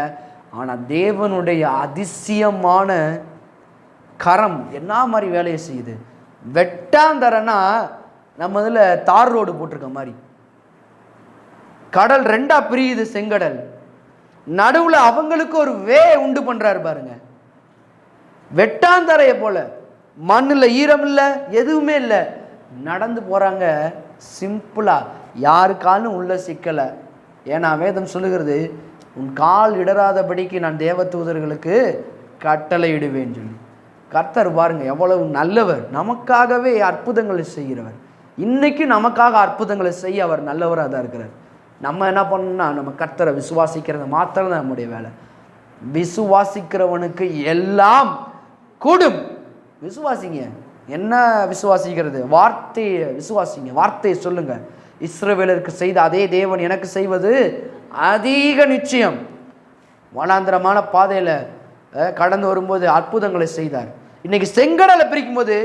ஆனால் தேவனுடைய அதிசயமான கரம் என்ன மாதிரி வேலையை செய்யுது. வெட்டாந்தரன்னா நம்ம இதில் தார் ரோடு போட்டிருக்க மாதிரி கடல் 2ஆ பிரியுது, செங்கடல். நடுவில் அவங்களுக்கு ஒரு வே உண்டு பண்ணுறாரு பாருங்க. வெட்டாந்தரையை போல, மண்ணில் ஈரம் இல்லை, எதுவுமே இல்லை, நடந்து போகிறாங்க சிம்பிளாக, யாரு காலும் உள்ள சிக்கலை. ஏன்னா வேதம் சொல்லுகிறது, உன் கால் இடராதபடிக்கு நான் தேவ தூதர்களுக்கு கட்டளை இடுவேன் சொல்லி. கர்த்தர் பாருங்க எவ்வளவு நல்லவர், நமக்காகவே அற்புதங்களை செய்கிறவர். இன்னைக்கு நமக்காக அற்புதங்களை செய்ய அவர் நல்லவராக தான் இருக்கிறார். நம்ம என்ன பண்ணணும்னா நம்ம கர்த்தரை விசுவாசிக்கிறது மாத்திரம் தான் நம்முடைய வேலை. விசுவாசிக்கிறவனுக்கு எல்லாம் கூடும். விசுவாசிங்க. என்ன விசுவாசிக்கிறது? வார்த்தையை விசுவாசிங்க, வார்த்தையை சொல்லுங்க. இஸ்ரவேலருக்கு செய்த அதே தேவன் எனக்கு செய்வது அதிக நிச்சயம். வனாந்திரமான பாதையில் கடந்து வரும்போது அற்புதங்களை செய்தார். இன்னைக்கு செங்கடலை பிரிக்கும் போது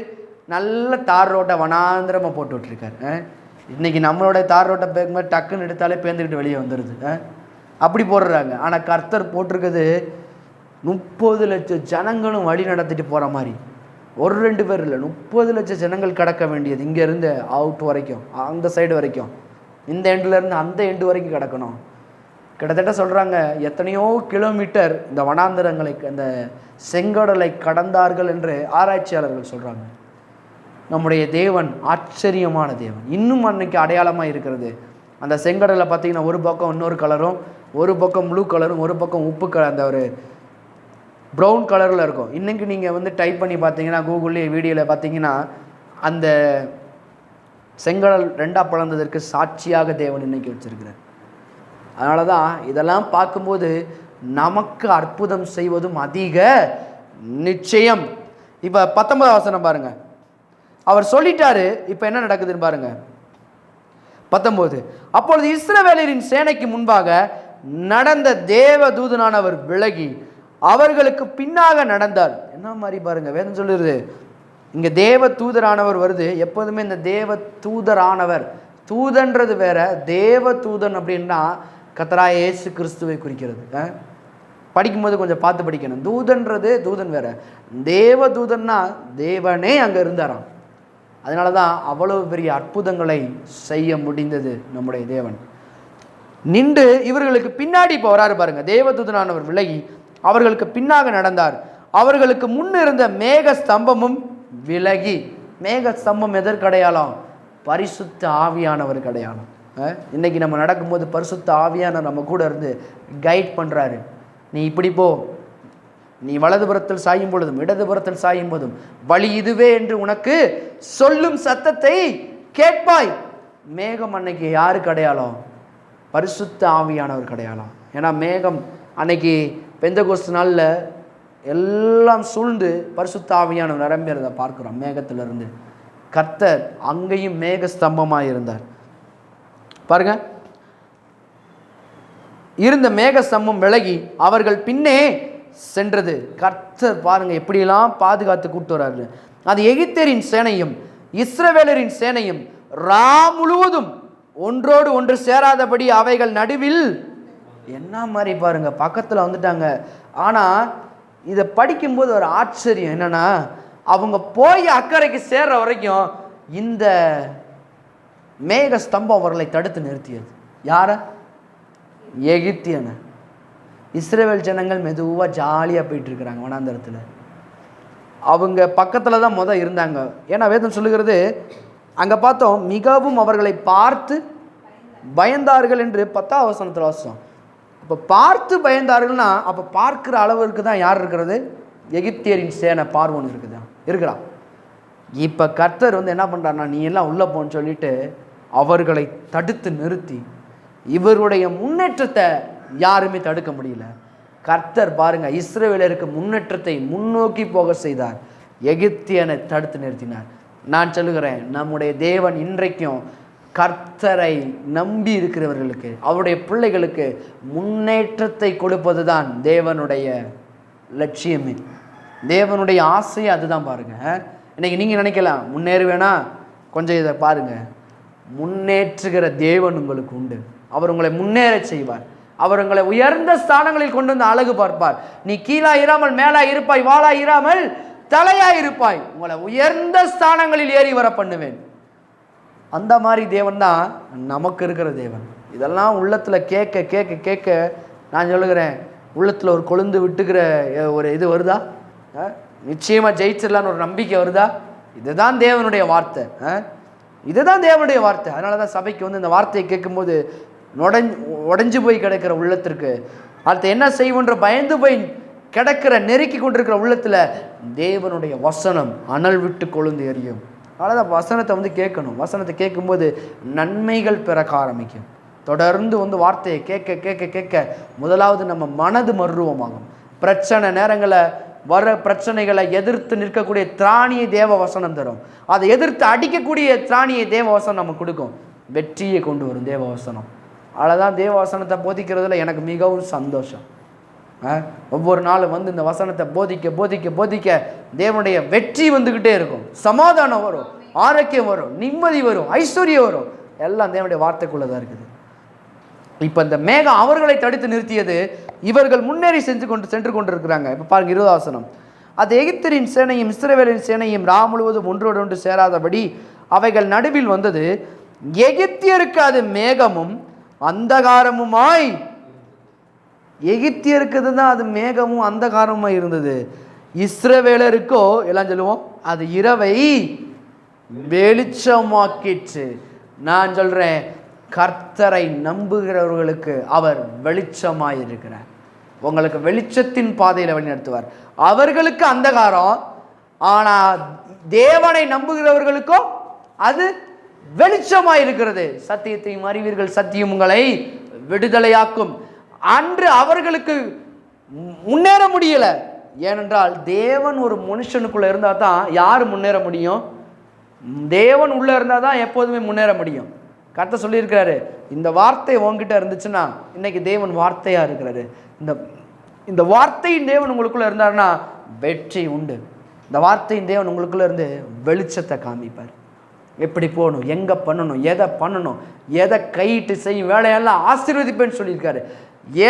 நல்ல தார் ரோட்டை வனாந்திரமாக போட்டு விட்டுருக்காரு. இன்னைக்கு நம்மளோட தார் ரோட்டை பேக்கும்போது டக்குன்னு எடுத்தாலே பேர்ந்துக்கிட்டு வெளியே வந்துடுது, அப்படி போடுறாங்க. ஆனால் கர்த்தர் போட்டிருக்குது 30 லட்சம் ஜனங்களும் வழி நடத்திட்டு போகிற மாதிரி. 1-2 பேர் இல்லை, 30 லட்சம் ஜனங்கள் கடக்க வேண்டியது. இங்கேருந்து அவுட் வரைக்கும், அந்த சைடு வரைக்கும், இந்த எண்டுலேருந்து அந்த எண்டு வரைக்கும் கிடக்கணும். கிட்டத்தட்ட சொல்கிறாங்க எத்தனையோ கிலோமீட்டர் இந்த வனாந்திரங்களை, அந்த செங்கடலை கடந்தார்கள் என்று ஆராய்ச்சியாளர்கள் சொல்கிறாங்க. நம்முடைய தேவன் ஆச்சரியமான தேவன். இன்னும் அன்னைக்கு அடையாளமாக இருக்கிறது. அந்த செங்கடலை பார்த்தீங்கன்னா ஒரு பக்கம் இன்னொரு கலரும், ஒரு பக்கம் ப்ளூ கலரும், ஒரு பக்கம் உப்பு கலர், அந்த ஒரு ப்ரௌன் கலரில் இருக்கும். இன்றைக்கி நீங்கள் டைப் பண்ணி பார்த்தீங்கன்னா கூகுள்லேயே வீடியோவில் பார்த்தீங்கன்னா அந்த செங்கடல் 2ஆ பிளந்ததற்கு சாட்சியாக தேவன் இன்னைக்கு வச்சிருக்கிறார். அதனால தான் இதெல்லாம் பார்க்கும்போது நமக்கு அற்புதம் செய்வதும் அதிக நிச்சயம். இப்போ 19 வசனம் பாருங்க. அவர் சொல்லிட்டாரு, இப்போ என்ன நடக்குதுன்னு பாருங்க. 19, அப்பொழுது இஸ்ரவேலரின் சேனைக்கு முன்பாக நடந்த தேவ தூதனானவர் விலகி அவர்களுக்கு பின்னாக நடந்தார். என்ன மாதிரி பாருங்க, வேதம் சொல்லுறது. இங்க தேவ தூதரானவர் வருது. எப்போதுமே இந்த தேவ தூதரானவர், தூதன்றது வேற, தேவ தூதன் அப்படின்னா கர்த்தராகிய இயேசு கிறிஸ்துவை குறிக்கிறது. படிக்கும்போது கொஞ்சம் பார்த்து படிக்கணும். தூதன்றது தூதன் வேற, தேவ தூதன்னா தேவனே அங்கே இருந்தாராம். அதனால தான் அவ்வளவு பெரிய அற்புதங்களை செய்ய முடிந்தது நம்முடைய தேவன். நின்று இவர்களுக்கு பின்னாடி இப்போ வராரு பாருங்க. தேவதூதனானவர் விலகி அவர்களுக்கு பின்னாக நடந்தார். அவர்களுக்கு முன் இருந்த மேக ஸ்தம்பமும் விலகி. மேக ஸ்தம்பம் எதற்கு அடையாளம்? பரிசுத்த ஆவியானவருக்கு அடையாளம். இன்னைக்கு நம்ம நடக்கும்போது பரிசுத்த ஆவியானவர் நம்ம கூட இருந்து கைட் பண்ணுறாரு. நீ இப்படி போ, நீ வலதுபுறத்தில் சாயும் பொழுதும் இடதுபுறத்தில் சாயும் போதும் வழி இதுவே என்று உனக்கு சொல்லும் சத்தத்தை கேட்பாய். மேகம் அன்னைக்கு யாருக்கு அடையாளம்? பரிசுத்த ஆவியானவருக்கு அடையாளம். ஏன்னா மேகம் அன்னைக்கு பெந்தகோஸ்து நாளில் எல்லாம் சூழ்ந்து பரிசுத்த ஆவியானவர் நிரம்பியதை பார்க்கிறோம். மேகத்திலிருந்து கர்த்தர் அங்கேயும் மேக ஸ்தம்பமாக இருந்தார் பாருங்க. இருந்த மேக ஸ்தம்பம் விலகி அவர்கள் பின்னே சென்றது. கர்த்தர் பாருங்க எப்படியெல்லாம் பாதுகாத்து கூட்டு வர்றாரு. அது எகிப்தியரின் சேனையும் இஸ்ரவேலரின் சேனையும் ரா முழுவதும் ஒன்றோடு ஒன்று சேராதபடி அவைகள் நடுவில். என்ன மாதிரி பாருங்க, பக்கத்தில் வந்துட்டாங்க. ஆனால் இதை படிக்கும்போது ஒரு ஆச்சரியம் என்னன்னா, அவங்க போய் அக்கறைக்கு சேர்ற வரைக்கும் இந்த மேக ஸ்தம்பம் அவர்களை தடுத்து நிறுத்தியது. யார? எகிப்தியனை. இஸ்ரவேல் ஜனங்கள் மெதுவாக ஜாலியாக போயிட்டு இருக்கிறாங்க வனாந்தரத்தில். அவங்க பக்கத்தில் தான் இருந்தாங்க. ஏன்னா வேதம் சொல்லுகிறது, அங்கே பார்த்தோம், மிகவும் அவர்களை பார்த்து பயந்தார்கள் என்று 10ஆம் வசனத்தில் வாசம். அப்போ பார்த்து பயந்தார்கள்னா அப்போ பார்க்குற அளவுக்கு தான் யார் இருக்கிறது? எகிப்தியரின் சேனை பார்வோன் இருக்கிறான். இப்போ கர்த்தர் என்ன பண்ணுறாருன்னா, நீ எல்லாம் உள்ளே போன்னு சொல்லிட்டு அவர்களை தடுத்து நிறுத்தி இவருடைய முன்னேற்றத்தை யாருமே தடுக்க முடியல. கர்த்தர் பாருங்க, இஸ்ரவேலருக்கு முன்னேற்றத்தை முன்னோக்கி போக செய்தார், எகிப்தியனை தடுத்து நிறுத்தினார். நான் சொல்லுகிறேன், நம்முடைய தேவன் இன்றைக்கும் கர்த்தரை நம்பி இருக்கிறவர்களுக்கு, அவருடைய பிள்ளைகளுக்கு முன்னேற்றத்தை கொடுப்பது தான் தேவனுடைய லட்சியமே, தேவனுடைய ஆசையை அதுதான். பாருங்க, இன்னைக்கு நீங்கள் நினைக்கலாம் முன்னேறுவேனா, கொஞ்சம் இதை பாருங்க, முன்னேற்றுகிற தேவன் உங்களுக்கு உண்டு. அவர் உங்களை முன்னேற செய்வார். அவர் உங்களை உயர்ந்த ஸ்தானங்களில் கொண்டு வந்து அழகு பார்ப்பார். நீ கீழா இராமல் மேலா இருப்பாய், வாளா இராமல் தலையா இருப்பாய். உங்களை உயர்ந்த ஸ்தானங்களில் ஏறி வர பண்ணுவேன். அந்த மாதிரி தேவன் தான் நமக்கு இருக்கிற தேவன். இதெல்லாம் உள்ளத்தில் கேட்க கேட்க கேட்க நான் சொல்லுகிறேன், உள்ளத்தில் ஒரு கொழுந்து விட்டுக்கிற ஒரு இது வருதா? நிச்சயமாக ஜெயிச்சிடலான்னு ஒரு நம்பிக்கை வருதா? இதுதான் தேவனுடைய வார்த்தை. இதுதான் தேவனுடைய வார்த்தை. அதனால தான் சபைக்கு இந்த வார்த்தையை கேட்கும்போது உடஞ்சு போய் கிடக்கிற உள்ளத்திற்கு, அடுத்து என்ன செய்வோன்ற பயந்து போய் கிடக்கிற நெருக்கி கொண்டிருக்கிற உள்ளத்தில் தேவனுடைய வசனம் அனல் விட்டு கொழுந்து எரியும். அதனால தான் வசனத்தை கேட்கணும். வசனத்தை கேட்கும்போது நன்மைகள் பிறக்க ஆரம்பிக்கும். தொடர்ந்து வார்த்தையை கேட்க கேட்க கேட்க முதலாவது நம்ம மனது மருவமாகும். பிரச்சனை நேரங்களை வர பிரச்சனைகளை எதிர்த்து நிற்கக்கூடிய திராணியை தேவ வசனம் தரும். அதை எதிர்த்து அடிக்கக்கூடிய திராணியை தேவ வசனம் நம்ம கொடுக்கும். வெற்றியை கொண்டு வரும் தேவ வசனம். அவ்வளோதான். தேவ வசனத்தை போதிக்கிறதுல எனக்கு மிகவும் சந்தோஷம். ஒவ்வொரு நாளும் இந்த வசனத்தை போதிக்க போதிக்க போதிக்க தேவனுடைய வெற்றி வந்துக்கிட்டே இருக்கும். சமாதானம் வரும், ஆரோக்கியம் வரும், நிம்மதி வரும், ஐஸ்வர்யம் வரும். எல்லாம் தேவனுடைய வார்த்தைக்குள்ளதான் இருக்குது. இப்போ இந்த மேகம் அவர்களை தடுத்து நிறுத்தியது, இவர்கள் முன்னேறி சென்று கொண்டிருக்கிறாங்க. இப்போ பாருங்க 20வது வசனம். அது எகிப்தியரின் சேனையும் இஸ்ரவேலின் சேனையும் ரா முழுவதும் ஒன்றோடு ஒன்று சேராதபடி அவைகள் நடுவில் வந்தது. எகிப்தியருக்கு அது மேகமும் அந்தகாரமுமாய், எகிப்தியருக்கு தான் அது மேகமும் அந்தகாரமுமாய் இருந்தது. இஸ்ரவேலருக்கோ எல்லாம் சொல்லுவோம், அது இரவை வெளிச்சமாக்கிற்று. நான் சொல்றேன், கர்த்தரை நம்புகிறவர்களுக்கு அவர் வெளிச்சமாயிருக்கிறார். உங்களுக்கு வெளிச்சத்தின் பாதையில் வழிநடத்துவார். அவர்களுக்கு அந்தகாரம், ஆனால் தேவனை நம்புகிறவர்களுக்கோ அது வெளிச்சமாயிருக்கிறது. சத்தியத்தையும் அறிவீர்கள், சத்தியம் உங்களை விடுதலையாக்கும். அன்று அவர்களுக்கு முன்னேற முடியல. ஏனென்றால் தேவன் ஒரு மனுஷனுக்குள்ள இருந்தால் தான் யார் முன்னேற முடியும்? தேவன் உள்ள இருந்தால் தான் எப்போதுமே முன்னேற முடியும். கர்த்தர் சொல்லியிருக்கிறாரு, இந்த வார்த்தை உங்ககிட்ட இருந்துச்சுன்னா இன்னைக்கு தேவன் வார்த்தையா இருக்கிறாரு. இந்த வார்த்தையின் தேவன் உங்களுக்குள்ள இருந்தாருன்னா வெற்றி உண்டு. இந்த வார்த்தையின் தேவன் உங்களுக்குள்ள இருந்து வெளிச்சத்தை காமிப்பார். எப்படி போகணும், எங்க பண்ணணும், எதை பண்ணணும், எதை கையிட்டு செய்யும் வேலையெல்லாம் ஆசீர்வதிப்பேன்னு சொல்லியிருக்காரு.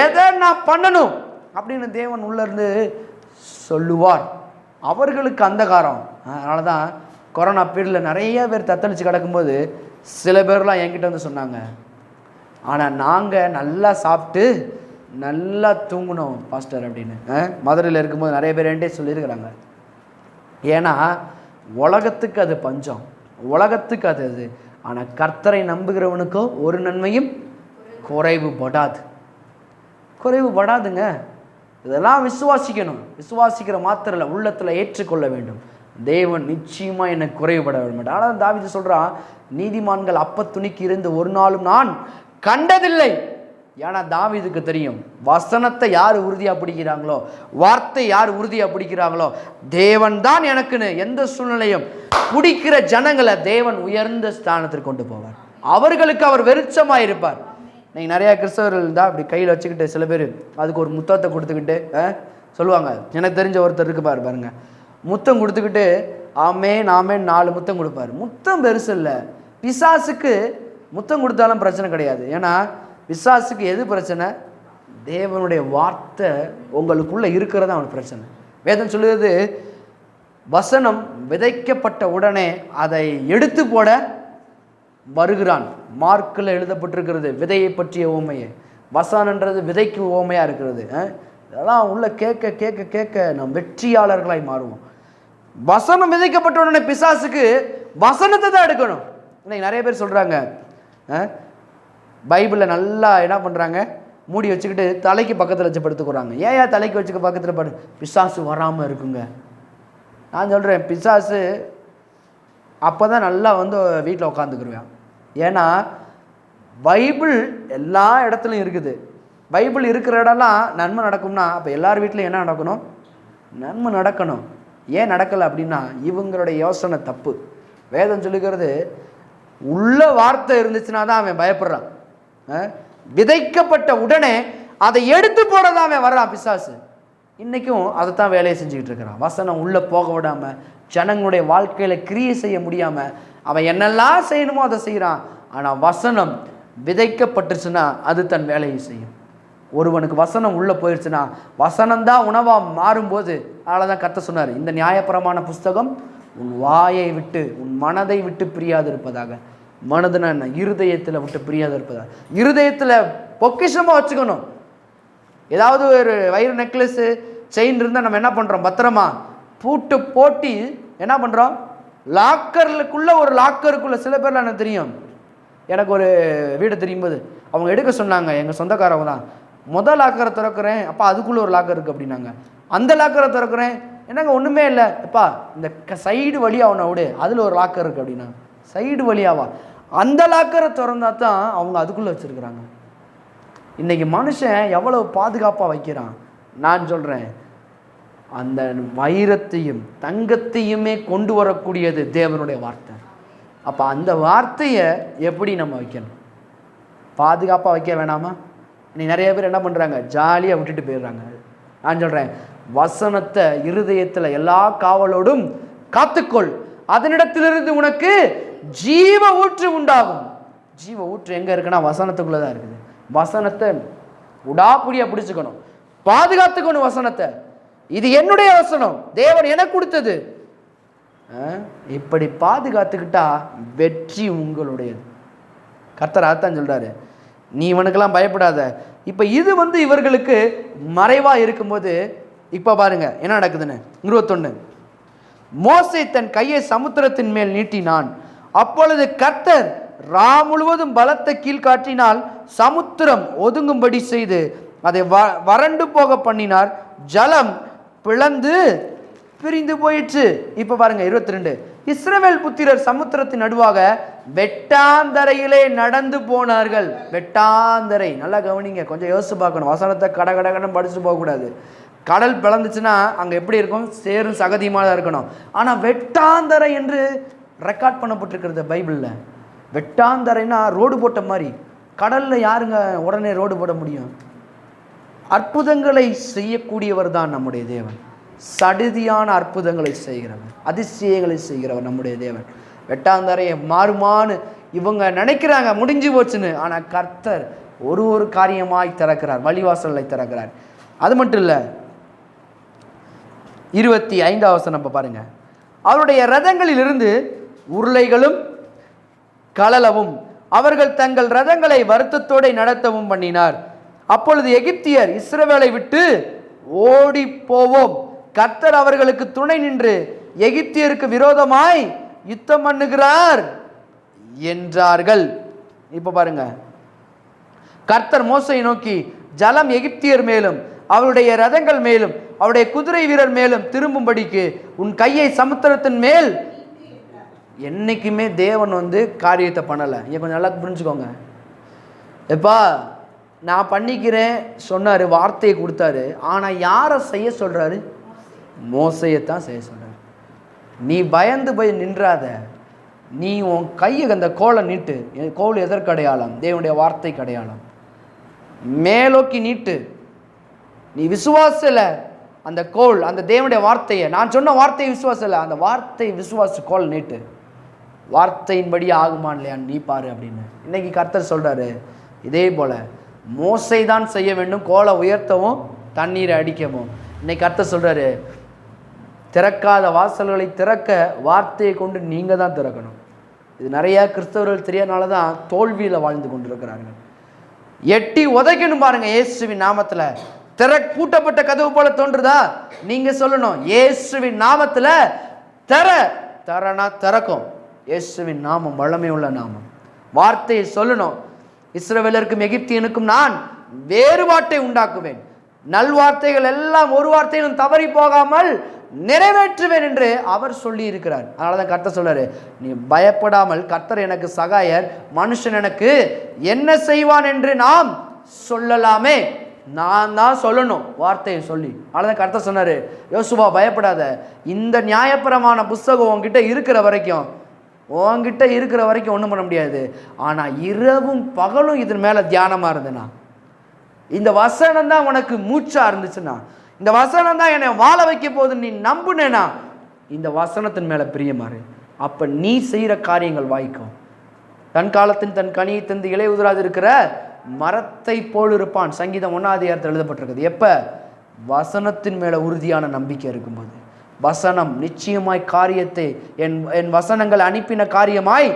எதை நான் பண்ணணும் அப்படின்னு தேவன் உள்ள இருந்து சொல்லுவார். அவர்களுக்கு அந்தகாரம். அதனால தான் கொரோனா பீரியடில் நிறைய பேர் தத்தளிச்சு கிடக்கும்போது சில பேர்லாம் என்கிட்ட சொன்னாங்க, ஆனால் நாங்கள் நல்லா சாப்பிட்டு நல்லா தூங்கணும் பாஸ்டர் அப்படின்னு. மதுரையில் இருக்கும்போது நிறைய பேர் என்கிட்ட சொல்லியிருக்கிறாங்க. ஏன்னா உலகத்துக்கு அது பஞ்சம், உலகத்துக்கு அது அது. ஆனால் கர்த்தரை நம்புகிறவனுக்கோ ஒரு நன்மையும் குறைவுபடாதுங்க. இதெல்லாம் விசுவாசிக்கணும். விசுவாசிக்கிற மாத்திரம் உள்ளத்தில் ஏற்றுக்கொள்ள வேண்டும். தேவன் நிச்சயமாக எனக்கு குறைவுபட மாட்டார். ஆனால் தாவீது சொல்கிறான், நீதிமான்கள் அப்பத்துணிக்கு இருந்து ஒரு நாளும் நான் கண்டதில்லை. ஏன்னா தாவீதுக்கு தெரியும், வசனத்தை யார் உறுதியாக பிடிக்கிறாங்களோ, வார்த்தை யார் உறுதியாக பிடிக்கிறாங்களோ, தேவன் தான் எனக்குன்னு எந்த சூழ்நிலையும் பிடிக்கிற ஜனங்களை தேவன் உயர்ந்த ஸ்தானத்திற்கு கொண்டு போவார். அவர்களுக்கு அவர் வெளிச்சமாக இருப்பார். நீங்கள் நிறையா கிறிஸ்தவர்கள் தான் அப்படி கையில் வச்சுக்கிட்டு சில பேர் அதுக்கு ஒரு முத்தத்தை கொடுத்துக்கிட்டு சொல்லுவாங்க. எனக்கு தெரிஞ்ச ஒருத்தர் இருக்கு பாருங்க, முத்தம் கொடுத்துக்கிட்டு ஆமேன் 4 முத்தம் கொடுப்பார். முத்தம் பெருசு இல்லை. பிசாசுக்கு முத்தம் கொடுத்தாலும் பிரச்சனை கிடையாது. ஏன்னா பிசாசுக்கு எது பிரச்சனை? தேவனுடைய வார்த்தை உங்களுக்குள்ள இருக்கிறது அவனுக்கு பிரச்சனை. வேதம் சொல்லுறது, வசனம் விதைக்கப்பட்ட உடனே அதை எடுத்து போட வருகிறான். மார்க்கில் எழுதப்பட்டிருக்கிறது விதையை பற்றிய ஓமையை. வசனன்றது விதைக்கு ஓமையாக இருக்கிறது. இதெல்லாம் உள்ள கேட்க கேட்க கேட்க நாம் வெற்றியாளர்களாய் மாறுவோம். வசனம் விதைக்கப்பட்ட உடனே பிசாசுக்கு வசனத்தை தான் எடுக்கணும். இன்னைக்கு நிறைய பேர் சொல்கிறாங்க, பைபிளில் நல்லா என்ன பண்ணுறாங்க, மூடி வச்சுக்கிட்டு தலைக்கு பக்கத்தில் வச்சு படுத்துக்கிறாங்க. ஏன் தலைக்கு வச்சுக்க பக்கத்தில் பிசாசு வராமல் இருக்குங்க. நான் சொல்கிறேன், பிசாசு அப்போ தான் நல்லா வந்து வீட்டில் உட்காந்துக்குருவேன். ஏன்னா பைபிள் எல்லா இடத்துலையும் இருக்குது. பைபிள் இருக்கிற இடம்லாம் நன்மை நடக்கும்னா அப்போ எல்லார் வீட்லையும் என்ன நடக்கணும்? நன்மை நடக்கணும். ஏன் நடக்கலை அப்படின்னா இவங்களுடைய யோசனை தப்பு. வேதம் சொல்லுகிறது, உள்ள வார்த்தை இருந்துச்சுன்னா தான் அவன் பயப்படுறான். விதைக்கப்பட்ட உடனே அதை எடுத்து போட தான் அவன் வர்றான் பிசாசு. இன்றைக்கும் அதைத்தான் வேலையை செஞ்சுக்கிட்டு இருக்கிறான். வசனம் உள்ளே போக விடாமல், ஜனங்களுடைய வாழ்க்கையில் கிரியை செய்ய முடியாமல் அவன் என்னெல்லாம் செய்யணுமோ அதை செய்கிறான். ஆனால் வசனம் விதைக்கப்பட்டுச்சுன்னா அது தன் வேலையை செய்யும். ஒருவனுக்கு வசனம் உள்ளே போயிடுச்சுன்னா வசனம்தான் உணவாக மாறும்போது, அதனால தான் கர்த்தர் சொன்னார், இந்த நியாயப்பிரமாண புஸ்தகம் உன் வாயை விட்டு உன் மனதை விட்டு பிரியாது இருப்பதாக. மனதுனா என்ன? இருதயத்தில் விட்டு பிரியாது இருப்பதாக. இருதயத்தில் பொக்கிஷமாக வச்சுக்கணும். ஏதாவது ஒரு வயிறு நெக்லஸ்ஸு செயின் இருந்தால் நம்ம என்ன பண்ணுறோம்? பத்திரமா பூட்டு போட்டி என்ன பண்ணுறோம்? லாக்கருக்குள்ளே ஒரு லாக்கருக்குள்ளே சில பேர்லாம் எனக்கு தெரியும். எனக்கு ஒரு வீடு தெரியும்போது அவங்க எடுக்க சொன்னாங்க, எங்கள் சொந்தக்காரவங்க தான். முதல் லாக்கரை திறக்கிறேன், அப்பா அதுக்குள்ளே ஒரு லாக்கர் இருக்குது அப்படின்னாங்க. அந்த லாக்கரை திறக்கிறேன், என்னங்க ஒன்றுமே இல்லை, எப்பா இந்த சைடு வழியாக அவனை விடு, அதில் ஒரு லாக்கர் இருக்குது அப்படின்னா. சைடு வழியாவா? அந்த லாக்கரை திறந்தா தான் அவங்க அதுக்குள்ளே வச்சுருக்குறாங்க. இன்றைக்கி மனுஷன் எவ்வளோ பாதுகாப்பாக வைக்கிறான். நான் சொல்கிறேன், அந்த வைரத்தையும் தங்கத்தையுமே கொண்டு வரக்கூடியது தேவனுடைய வார்த்தை. அப்போ அந்த வார்த்தையை எப்படி நம்ம வைக்கணும்? பாதுகாப்பாக வைக்க வேணாமா? இன்னைக்கு நிறைய பேர் என்ன பண்ணுறாங்க? ஜாலியாக விட்டுட்டு போயிடுறாங்க. நான் சொல்கிறேன், வசனத்தை இருதயத்தில் எல்லா காவலோடும் காத்துக்கொள், அதனிடத்திலிருந்து உனக்கு ஜீவ ஊற்று உண்டாகும். ஜீவ ஊற்று எங்கே இருக்குன்னா வசனத்துக்குள்ளே தான் இருக்குது. வசனத்தை உடாப்புடியாக பிடிச்சுக்கணும், பாதுகாத்துக்கணும் வசனத்தை. இது என்னுடைய வசனம், தேவன் எனக்கு கொடுத்தது. இப்படி பாதுகாத்துக்கிட்டா வெற்றி உங்களுடையது. கர்த்தர் அதான் சொல்றாரு, நீ இவனுக்கெல்லாம் பயப்படாத. இப்போ இது வந்து இவர்களுக்கு மறைவாக இருக்கும்போது இப்போ பாருங்க என்ன நடக்குதுன்னு. 21, மோசே தன் கையை சமுத்திரத்தின் மேல் நீட்டினான். அப்பொழுது கர்த்தர் ரா முழுவதும் பலத்த கீழ்காற்றினால் சமுத்திரம் ஒதுங்கும்படி செய்து அதை வறண்டு போக பண்ணினார். ஜலம் பிளந்து பிரிந்து போயிற்று. இப்ப பாருங்க 22, இஸ்ரவேல் புத்திரர் சமுத்திரத்தின் நடுவாக வெட்டாந்தரையிலே நடந்து போனார்கள். வெட்டாந்தரை, நல்லா கவனிங்க, கொஞ்சம் யோசிச்சு பார்க்கணும். வசனத்தை கட கட கடன் படிச்சுட்டு போகக்கூடாது. கடல் பிளந்துச்சுன்னா அங்கே எப்படி இருக்கும்? சேரும் சகதியமாக தான் இருக்கணும். ஆனால் வெட்டாந்தரை என்று ரெக்கார்ட் பண்ணப்பட்டிருக்கிறது பைபிளில். வெட்டாந்தரைனா ரோடு போட்ட மாதிரி. கடலில் யாருங்க உடனே ரோடு போட முடியும்? அற்புதங்களை செய்யக்கூடியவர் தான் நம்முடைய தேவன். சடுதியான அற்புதங்களை செய்கிறவர், அதிசயங்களை செய்கிறவர் நம்முடைய தேவன். வெட்டாந்தரையை மாறுமான்னு இவங்க நினைக்கிறாங்க முடிஞ்சு போச்சுன்னு. ஆனால் கர்த்தர் ஒரு காரியமாய் திறக்கிறார், வழிவாசலை திறக்கிறார். அது மட்டும் இல்லை, 25வது வசனம் பாருங்க. அவருடைய ரதங்களில் இருந்து உருளைகளும் கலலவும் அவர்கள் தங்கள் ரதங்களை வருத்தத்தோடு நடத்தவும் பண்ணினார். அப்பொழுது எகிப்தியர் இஸ்ரவேலை விட்டு ஓடி போவோம், கர்த்தர் அவர்களுக்கு துணை நின்று எகிப்தியருக்கு விரோதமாய் யுத்தம் பண்ணுகிறார் என்றார்கள். இப்ப பாருங்க, கர்த்தர் மோசையை நோக்கி, ஜலம் எகிப்தியர் மேலும் அவருடைய ரதங்கள் மேலும் அவருடைய குதிரை வீரர் மேலும் திரும்பும்படிக்கு உன் கையை சமுத்திரத்தின் மேல். என்னைக்குமே தேவன் வந்து காரியத்தை பண்ணலை. இங்கே கொஞ்சம் நல்லா புரிஞ்சுக்கோங்க. எப்பா நான் பண்ணிக்கிறேன் சொன்னார், வார்த்தையை கொடுத்தாரு. ஆனால் யாரை செய்ய சொல்கிறாரு? மோசையைத்தான் செய்ய சொல்கிறார். நீ பயந்து போய் நின்றாத, நீ உன் கையை அந்த கோலை நீட்டு. கோல் எதற்கு அடையாளம்? தேவனுடைய வார்த்தைக்கு அடையாளம். மேலோக்கி நீட்டு. நீ விசுவாசல அந்த கோல், அந்த தேவனுடைய வார்த்தையை, நான் சொன்ன வார்த்தையை விசுவாசல, அந்த வார்த்தை விசுவாச கோல் நீட்டு. வார்த்தையின்படி ஆகுமா இல்லையா நீ பாரு அப்படின்னு இன்னைக்கு கர்த்தர் சொல்றாரு. இதே போல மோசை தான் செய்ய வேண்டும், கோலை உயர்த்தவும் தண்ணீரை அடிக்கவும். இன்னைக்கு கர்த்தர் சொல்றாரு, திறக்காத வாசல்களை திறக்க வார்த்தையை கொண்டு நீங்க தான் திறக்கணும். இது நிறைய கிறிஸ்தவர்கள் தெரியனால தான் தோல்வியில் வாழ்ந்து கொண்டிருக்கிறார்கள். எட்டி உதைக்கணும் பாருங்க இயேசுவின் நாமத்துல. பூட்டப்பட்ட கதவு போல தோன்றுதா? நீங்க சொல்லணும், இயேசுவின் நாமத்துல தரனா திறக்கும். இயேசுவின் நாமம் வல்லமை உள்ள நாமம். வார்த்தையை சொல்லணும். இஸ்ரவேலருக்கும் எகிப்தியனுக்கும் நான் வேறுபாட்டை உண்டாக்குவேன், நல்வார்த்தைகள் எல்லாம் ஒரு வார்த்தையிலும் தவறி போகாமல் நிறைவேற்றுவேன் என்று அவர் சொல்லி இருக்கிறார். அதனாலதான் கர்த்தர் சொல்றாரு, நீ பயப்படாமல், கர்த்தர் எனக்கு சகாயர், மனுஷன் எனக்கு என்ன செய்வான் என்று நாம் சொல்லலாமே. நான் தான் சொல்லணும் வார்த்தையை சொல்லி. அதனால கர்த்தர் சொன்னாரு, யோசுவா பயப்படாத, இந்த நியாயப்பிரமாண புஸ்தகம் உன்கிட்ட இருக்கிற வரைக்கும் ஒன்றும் பண்ண முடியாது. ஆனால் இரவும் பகலும் இதன் மேலே தியானமாக இருந்தேனா, இந்த வசனம் தான் உனக்கு மூச்சா இருந்துச்சுன்னா, இந்த வசனம் தான் என்னை வாழ வைக்க போகுதுன்னு நீ நம்புனேனா, இந்த வசனத்தின் மேலே பிரியமாறு. அப்போ நீ செய்கிற காரியங்கள் வாய்க்கும். தன் காலத்தின் தன் கனியை தந்து இலை உதிராது இருக்கிற மரத்தை போல் இருப்பான். சங்கீதம் 1 எழுதப்பட்டிருக்குது. எப்போ? வசனத்தின் மேலே உறுதியான நம்பிக்கை இருக்கும்போது. வசனம் நிச்சயமாய் காரியத்தை, என் வசனங்கள் அனுப்பின காரியமாய்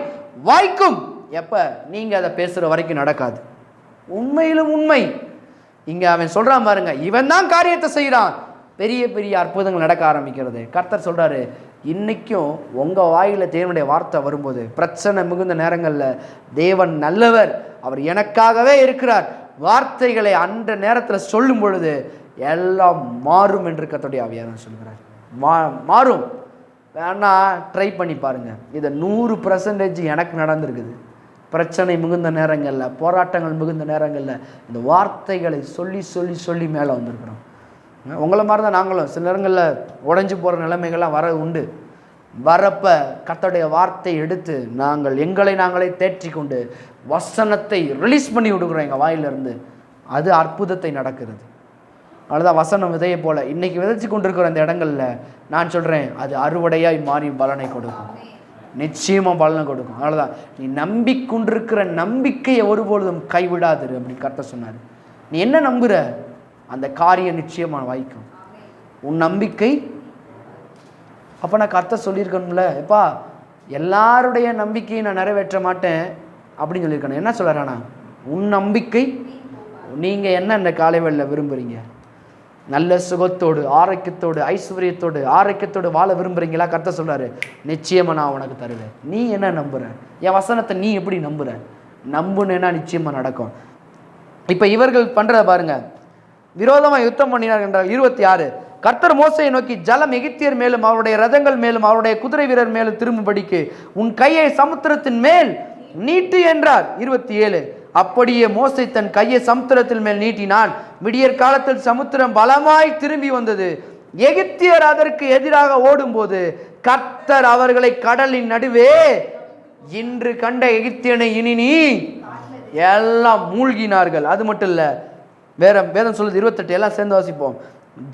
வாய்க்கும். எப்ப? நீங்க அதை பேசுற வரைக்கும் நடக்காது. உண்மையிலும் உண்மை. இங்க அவன் சொல்றான் பாருங்க, இவன் தான் காரியத்தை செய்யறான், பெரிய பெரிய அற்புதங்கள் நடக்க ஆரம்பிக்கிறது. கர்த்தர் சொல்றாரு, இன்னைக்கும் உங்க வாயில தேவனுடைய வார்த்தை வரும்போது, பிரச்சனை மிகுந்த நேரங்களில் தேவன் நல்லவர், அவர் எனக்காகவே இருக்கிறார், வார்த்தைகளை அந்த நேரத்தில் சொல்லும் பொழுது எல்லாம் மாறும் என்று கர்த்தருடைய ஆவியானவர் சொல்கிறார். மாறும். வேணா ட்ரை பண்ணி பாருங்க. இதை 100% எனக்கு நடந்திருக்குது. பிரச்சனை மிகுந்த நேரங்களில், போராட்டங்கள் மிகுந்த நேரங்களில் இந்த வார்த்தைகளை சொல்லி சொல்லி சொல்லி மேலே வந்திருக்கிறோம். உங்களை மாதிரி தான் நாங்களும் சில நேரங்களில் உடஞ்சி போகிற நிலைமைகள்லாம் வர உண்டு. வரப்ப கர்த்தருடைய வார்த்தை எடுத்து எங்களை நாங்களே தேற்றி கொண்டு வசனத்தை ரிலீஸ் பண்ணி விடுக்கிறோம் எங்கள் வாயிலிருந்து. அது அற்புதத்தை நடக்கிறது. அதுதான் வசனம் விதையை போல இன்னைக்கு விதைச்சு கொண்டிருக்கிற அந்த இடங்கள்ல நான் சொல்கிறேன், அது அறுவடையாய் மாறி பலனை கொடுக்கும், நிச்சயமாக பலனை கொடுக்கும். அதனாலதான் நீ நம்பிக்கொண்டிருக்கிற நம்பிக்கையை ஒருபொழுதும் கைவிடாது அப்படின்னு கர்த்தர் சொன்னார். நீ என்ன நம்புற, அந்த காரியம் நிச்சயமாக வாய்க்கும். உன் நம்பிக்கை. அப்போ நான் கர்த்தர் சொல்லியிருக்கணும்ல, எப்பா எல்லாருடைய நம்பிக்கையை நான் நிறைவேற்ற மாட்டேன் அப்படின்னு சொல்லியிருக்கணும். என்ன சொல்கிறானா, உன் நம்பிக்கை. நீங்கள் என்ன இந்த காலை வேளையில் விரும்புகிறீங்க? நல்ல சுகத்தோடு, ஆரோக்கியத்தோடு, ஐஸ்வர்யத்தோடு, ஆரோக்கியத்தோடு வாழ விரும்புகிறீங்களா? கர்த்தர் சொல்கிறாரு, நிச்சயமாக நான் உனக்கு தருவேன். நீ என்ன நம்புற? என் வசனத்தை நீ எப்படி நம்புற? நம்புனேன்னா நிச்சயமாக நடக்கும். இப்போ இவர்கள் பண்ணுறத பாருங்க, விரோதமாக யுத்தம் பண்ணினார் என்றால் 26. கர்த்தர் மோசையை நோக்கி, ஜலம் எகிப்தியர் மேலும் அவருடைய ரதங்கள் மேலும் அவருடைய குதிரை வீரர் மேலும் திரும்பும்படிக்கு உன் கையை சமுத்திரத்தின் மேல் நீட்டு என்றார். 27. அப்படியே மோசே தன் கையை சமுத்திரத்தின் மேல் நீட்டினான். விடியற் காலத்தில் சமுத்திரம் பலமாய் திரும்பி வந்தது. எகிப்தியர் அதற்கு எதிராக ஓடும்போது கர்த்தர் அவர்களை கடலின் நடுவே இன்று கண்ட எகிப்தியனை இனி நீ எல்லாம் மூழ்கினார்கள். அது மட்டும் இல்ல, வேற வேதம் சொல்லுது 28, எல்லாம் சேர்ந்து வாசிப்போம்.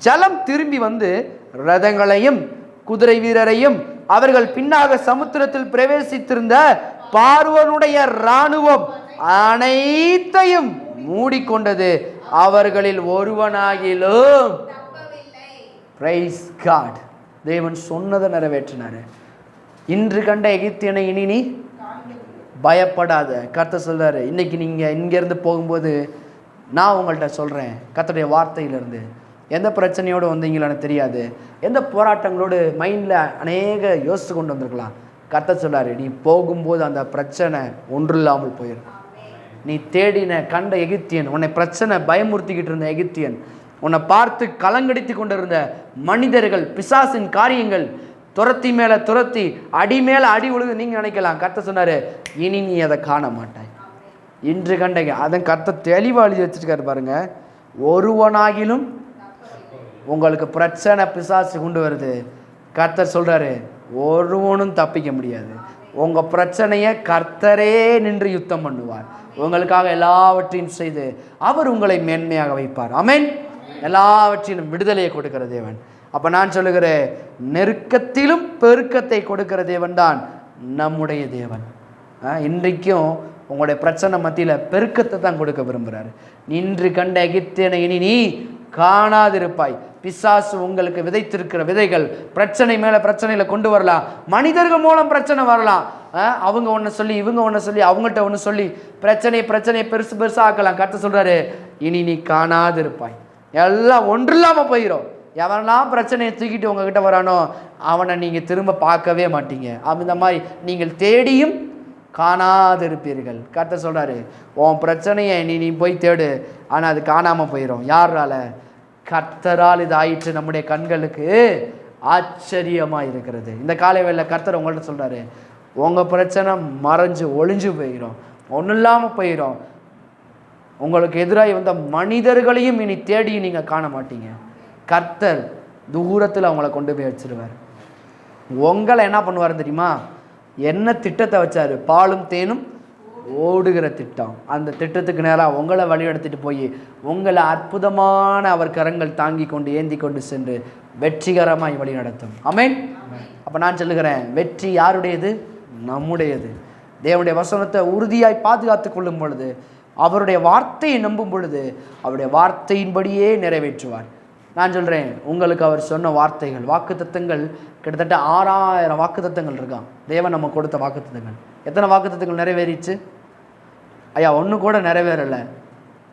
ஜலம் திரும்பி வந்து ரதங்களையும் குதிரை வீரரையும் அவர்கள் பின்னாக சமுத்திரத்தில் பிரவேசித்திருந்த பார்வோனுடைய இராணுவம் அனைத்தையும் மூடிக்கொண்டது. அவர்களில் ஒருவனாகிலும் பிரைஸ் காட், தேவன் சொன்னதை நிறைவேற்றினாரு. இன்று கண்ட எகிப்தியனை இனி நீ பயப்படாத. கர்த்தர் சொல்றாரு, இன்னைக்கு நீங்க இங்கிருந்து போகும்போது நான் உங்கள்கிட்ட சொல்றேன், கர்த்தருடைய வார்த்தையிலிருந்து எந்த பிரச்சனையோடு வந்தீங்களோ எனக்கு தெரியாது, எந்த போராட்டங்களோடு மைண்டில் அநேக யோசித்து கொண்டு வந்திருக்கலாம். கர்த்தர் சொல்றாரு, நீ போகும்போது அந்த பிரச்சனை ஒன்றில்லாமல் போயிடும். நீ தேடின கண்ட எகிப்தியன், உன்னை பிரச்சனை பயமுறுத்திக்கிட்டு இருந்த எகிப்தியன், உன்னை பார்த்து கலங்கடித்து கொண்டிருந்த மனிதர்கள், பிசாசின் காரியங்கள் துரத்தி மேலே துரத்தி அடி மேலே அடி உழுது நீங்கள் நினைக்கலாம். கர்த்தர் சொன்னார், இனி நீ அதை காண மாட்டாய். இன்று கண்டைங்க அதன் கர்த்தர் தெளிவாக எழுதி வச்சுருக்காரு பாருங்க. ஒருவனாகிலும் உங்களுக்கு பிரச்சனை பிசாசு கொண்டு வருது, கர்த்தர் சொல்கிறாரு, ஒருவனும் தப்பிக்க முடியாது. உங்கள் பிரச்சனையை கர்த்தரே நின்று யுத்தம் பண்ணுவார். உங்களுக்காக எல்லாவற்றையும் செய்து அவர் உங்களை மேன்மையாக வைப்பார். ஆமென். எல்லாவற்றிலும் விடுதலையை கொடுக்கிற தேவன். அப்போ நான் சொல்லுகிறேன், நெருக்கத்திலும் பெருக்கத்தை கொடுக்கிற தேவன் தான் நம்முடைய தேவன். இன்றைக்கும் உங்களுடைய பிரச்சனை மத்தியில் பெருக்கத்தை தான் கொடுக்க விரும்புகிறாரு. நின்று கண்ட எகிப்தியனை இனி நீ காணாதிருப்பாய். பிசாசு உங்களுக்கு விதைத்திருக்கிற விதைகள் பிரச்சனை மேலே பிரச்சனையில் கொண்டு வரலாம். மனிதர்கள் மூலம் பிரச்சனை வரலாம். அவங்க ஒன்று சொல்லி இவங்க ஒன்று சொல்லி அவங்கள்ட்ட ஒன்று சொல்லி பிரச்சனையை பெருசு பெருசாக ஆக்கலாம். கர்த்தர் சொல்கிறாரு, இனி நீ காணாதிருப்பாய். எல்லாம் ஒன்றில்லாமல் போயிடும். எவனெல்லாம் பிரச்சனையை தூக்கிட்டு உங்ககிட்ட வரானோ அவனை நீங்கள் திரும்ப பார்க்கவே மாட்டீங்க. அந்த மாதிரி நீங்கள் தேடியும் காணாதிருப்பீர்கள். கர்த்தர் சொல்றாரு, உன் பிரச்சனையை நீ போய் தேடு, ஆனால் அது காணாமல் போயிடும். யாரால? கர்த்தரால் இது ஆயிற்று. நம்முடைய கண்களுக்கு ஆச்சரியமாக இருக்கிறது. இந்த காலை வேளையில கர்த்தர் உங்கள்கிட்ட சொல்றாரு, உங்கள் பிரச்சனை மறைஞ்சு ஒளிஞ்சு போயிடும், ஒன்றும் இல்லாமல் போயிடும். உங்களுக்கு எதிராக வந்த மனிதர்களையும் இனி தேடி நீங்கள் காண மாட்டீங்க. கர்த்தர் தூரத்தில் அவங்கள கொண்டு போய் வச்சிருவார். உங்களை என்ன பண்ணுவார் தெரியுமா? என்ன திட்டத்தை வச்சார்? பாலும் தேனும் ஓடுகிற திட்டம். அந்த திட்டத்துக்கு நேராக உங்களை வழிநடத்திட்டு போய் உங்களை அற்புதமான அவர் கரங்கள் தாங்கி கொண்டு ஏந்தி கொண்டு சென்று வெற்றிகரமாய் வழி நடத்தும். ஆமென். அப்போ நான் சொல்லுகிறேன், வெற்றி யாருடையது? நம்முடையது. தேவனுடைய வசனத்தை உறுதியாய் பாதுகாத்து கொள்ளும் பொழுது, அவருடைய வார்த்தையை நம்பும் பொழுது, அவருடைய வார்த்தையின்படியே நிறைவேற்றுவார். நான் சொல்கிறேன், உங்களுக்கு அவர் சொன்ன வார்த்தைகள், வாக்குத்தத்தங்கள் கிட்டத்தட்ட 6000 வாக்குத்தத்தங்கள் இருக்கான். தேவன் நம்ம கொடுத்த வாக்குத்தத்தங்கள். எத்தனை வாக்குத்தத்தங்கள் நிறைவேறிச்சு? ஐயா, ஒன்று கூட நிறைவேறலை.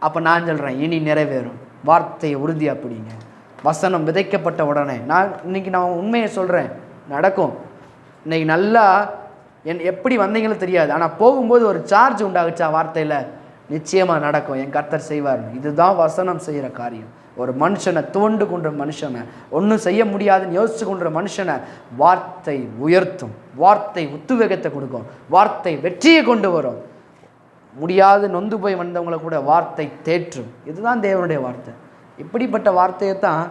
அப்போ நான் சொல்கிறேன், இனி நிறைவேறும். வார்த்தையை உறுதியாக பிடிங்க. வசனம் விதைக்கப்பட்ட உடனே, இன்னைக்கு நான் உண்மையை சொல்கிறேன், நடக்கும். இன்னைக்கு நல்லா எப்படி வந்தீங்களும் தெரியாது, ஆனால் போகும்போது ஒரு சார்ஜ் உண்டாகுச்சா வார்த்தையில், நிச்சயமாக நடக்கும். என் கர்த்தர் செய்வார். இதுதான் வசனம் செய்கிற காரியம். ஒரு மனுஷனை துவண்டு கொண்ட மனுஷனை, ஒன்றும் செய்ய முடியாதுன்னு யோசிச்சு கொண்ட மனுஷனை வார்த்தை உயர்த்தும். வார்த்தை உத்துவேகத்தை கொடுக்கும். வார்த்தை வெற்றியை கொண்டு வரும். முடியாது நொந்து போய் வந்தவங்களை கூட வார்த்தை தேற்றும். இதுதான் தேவனுடைய வார்த்தை. இப்படிப்பட்ட வார்த்தையை தான்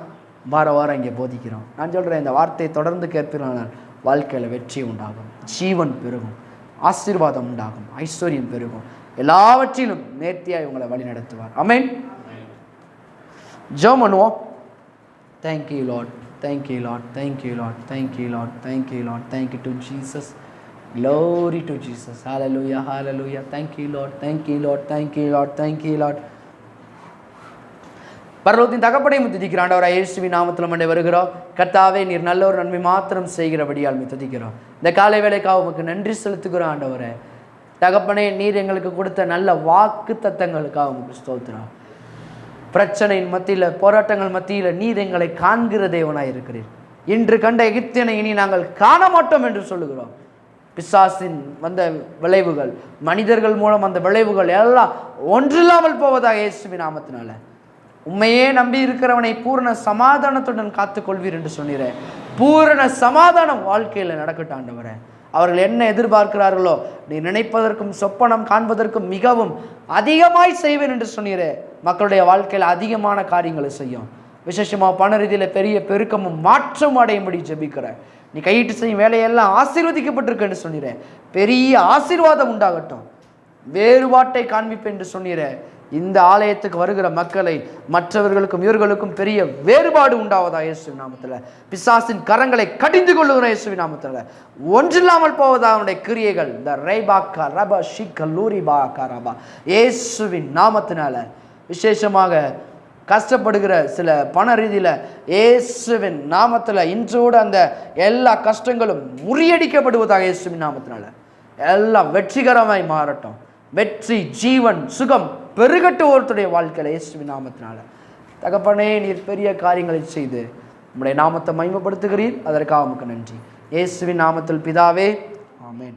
வாரம் இங்கே போதிக்கிறோம். நான் சொல்கிறேன், இந்த வார்த்தையை தொடர்ந்து கேட்பினால் வாழ்க்கையில் வெற்றி உண்டாகும், ஜீவன் பெருகும், ஆசீர்வாதம் உண்டாகும், ஐஸ்வர்யம் பெருகும், எல்லாவற்றிலும் நேர்த்தியாக இவங்களை வழி நடத்துவார். ஆமென். ஜெபம் பண்ணுவோம். Thank you Lord, thank you Lord, thank you Lord, thank you Lord, thank you Lord, thank you to Jesus, glory to Jesus, hallelujah, hallelujah, thank you Lord, thank you Lord, thank you Lord, thank you Lord. பரலோகத்தின் தகப்பனை துதிக்கிற ஆண்டவராய் இயேசுவின் நாமத்தில் மண்டை வருகிறோம். கர்த்தாவே, நீர் நல்ல ஒரு நன்மை மாத்திரம் செய்கிறபடியால் துதிக்கிறோம். இந்த காலை வேளைக்காக உமக்கு நன்றி செலுத்துகிறோம் ஆண்டவரே. தகப்பனே, நீர் எங்களுக்கு கொடுத்த நல்ல வாக்கு தத்தங்களுக்காக உமக்கு ஸ்தோத்திரம். பிரச்சனையின் மத்தியில், போராட்டங்கள் மத்தியில் நீர் எங்களை காண்கிற தேவனாய் இருக்கிறீர். இன்று கண்ட எகிப்தியனை இனி நாங்கள் காண மாட்டோம் என்று சொல்லுகிறோம். பிசாசின் வந்த விளைவுகள், மனிதர்கள் மூலம் அந்த விளைவுகள் எல்லாம் ஒன்றில்லாமல் போவதாக இயேசுவின் நாமத்தினால உண்மையே நம்பி இருக்கிறவனை பூரண சமாதானத்துடன் காத்துக்கொள்வீர் என்று சொன்னீரேன். பூரண சமாதானம் வாழ்க்கையில் நடக்கட்டும் ஆண்டவரே. அவர்கள் என்ன எதிர்பார்க்கிறார்களோ நீ நினைப்பதற்கும் சொப்பனம் காண்பதற்கும் மிகவும் அதிகமாய் செய்வேன் என்று சொன்னீரே. மக்களுடைய வாழ்க்கையில் அதிகமான காரியங்களை செய்யும். விசேஷமாக பண ரீதியில் பெரிய பெருக்கமும் மாற்றம் அடையும்படி ஜெபிக்கிறேன். நீ கையிட்டு செய்யும் வேலையெல்லாம் ஆசீர்வதிக்கப்பட்டிருக்குன்னு சொன்னீரே. பெரிய ஆசீர்வாதம் உண்டாகட்டும். வேறுபாட்டை காண்பிப்பேன் என்று சொன்னீரே. இந்த ஆலயத்துக்கு வருகிற மக்களை மற்றவர்களுக்கும் இவர்களுக்கும் பெரிய வேறுபாடு உண்டாவதா இயேசுவின் நாமத்தில். பிசாசின் கரங்களை கடிந்து கொள்ளுகிற இயேசுவின் நாமத்தில் ஒன்றில்லாமல் போவதா அவனுடைய கிரியைகள் இந்த ரைபாக்கா ரபா ஷிக்க லூரி பாக்கா ரபா இயேசுவின் நாமத்தினால விசேஷமாக கஷ்டப்படுகிற சில பண ரீதியில் இயேசுவின் நாமத்தில் இன்றோடு அந்த எல்லா கஷ்டங்களும் முறியடிக்கப்படுவதாக இயேசுவின் நாமத்தினால எல்லாம் வெற்றிகரமாய் மாறட்டும். வெற்றி, ஜீவன், சுகம் பெருகட்டு ஒருத்தருடைய வாழ்க்கையில் இயேசுவின் நாமத்தினால. தகப்பனே, நீர் பெரிய காரியங்களை செய்து உம்முடைய நாமத்தை மகிமைப்படுத்துகிறீர். அதற்காக உமக்கு நன்றி. இயேசுவின் நாமத்தில் பிதாவே, ஆமென்.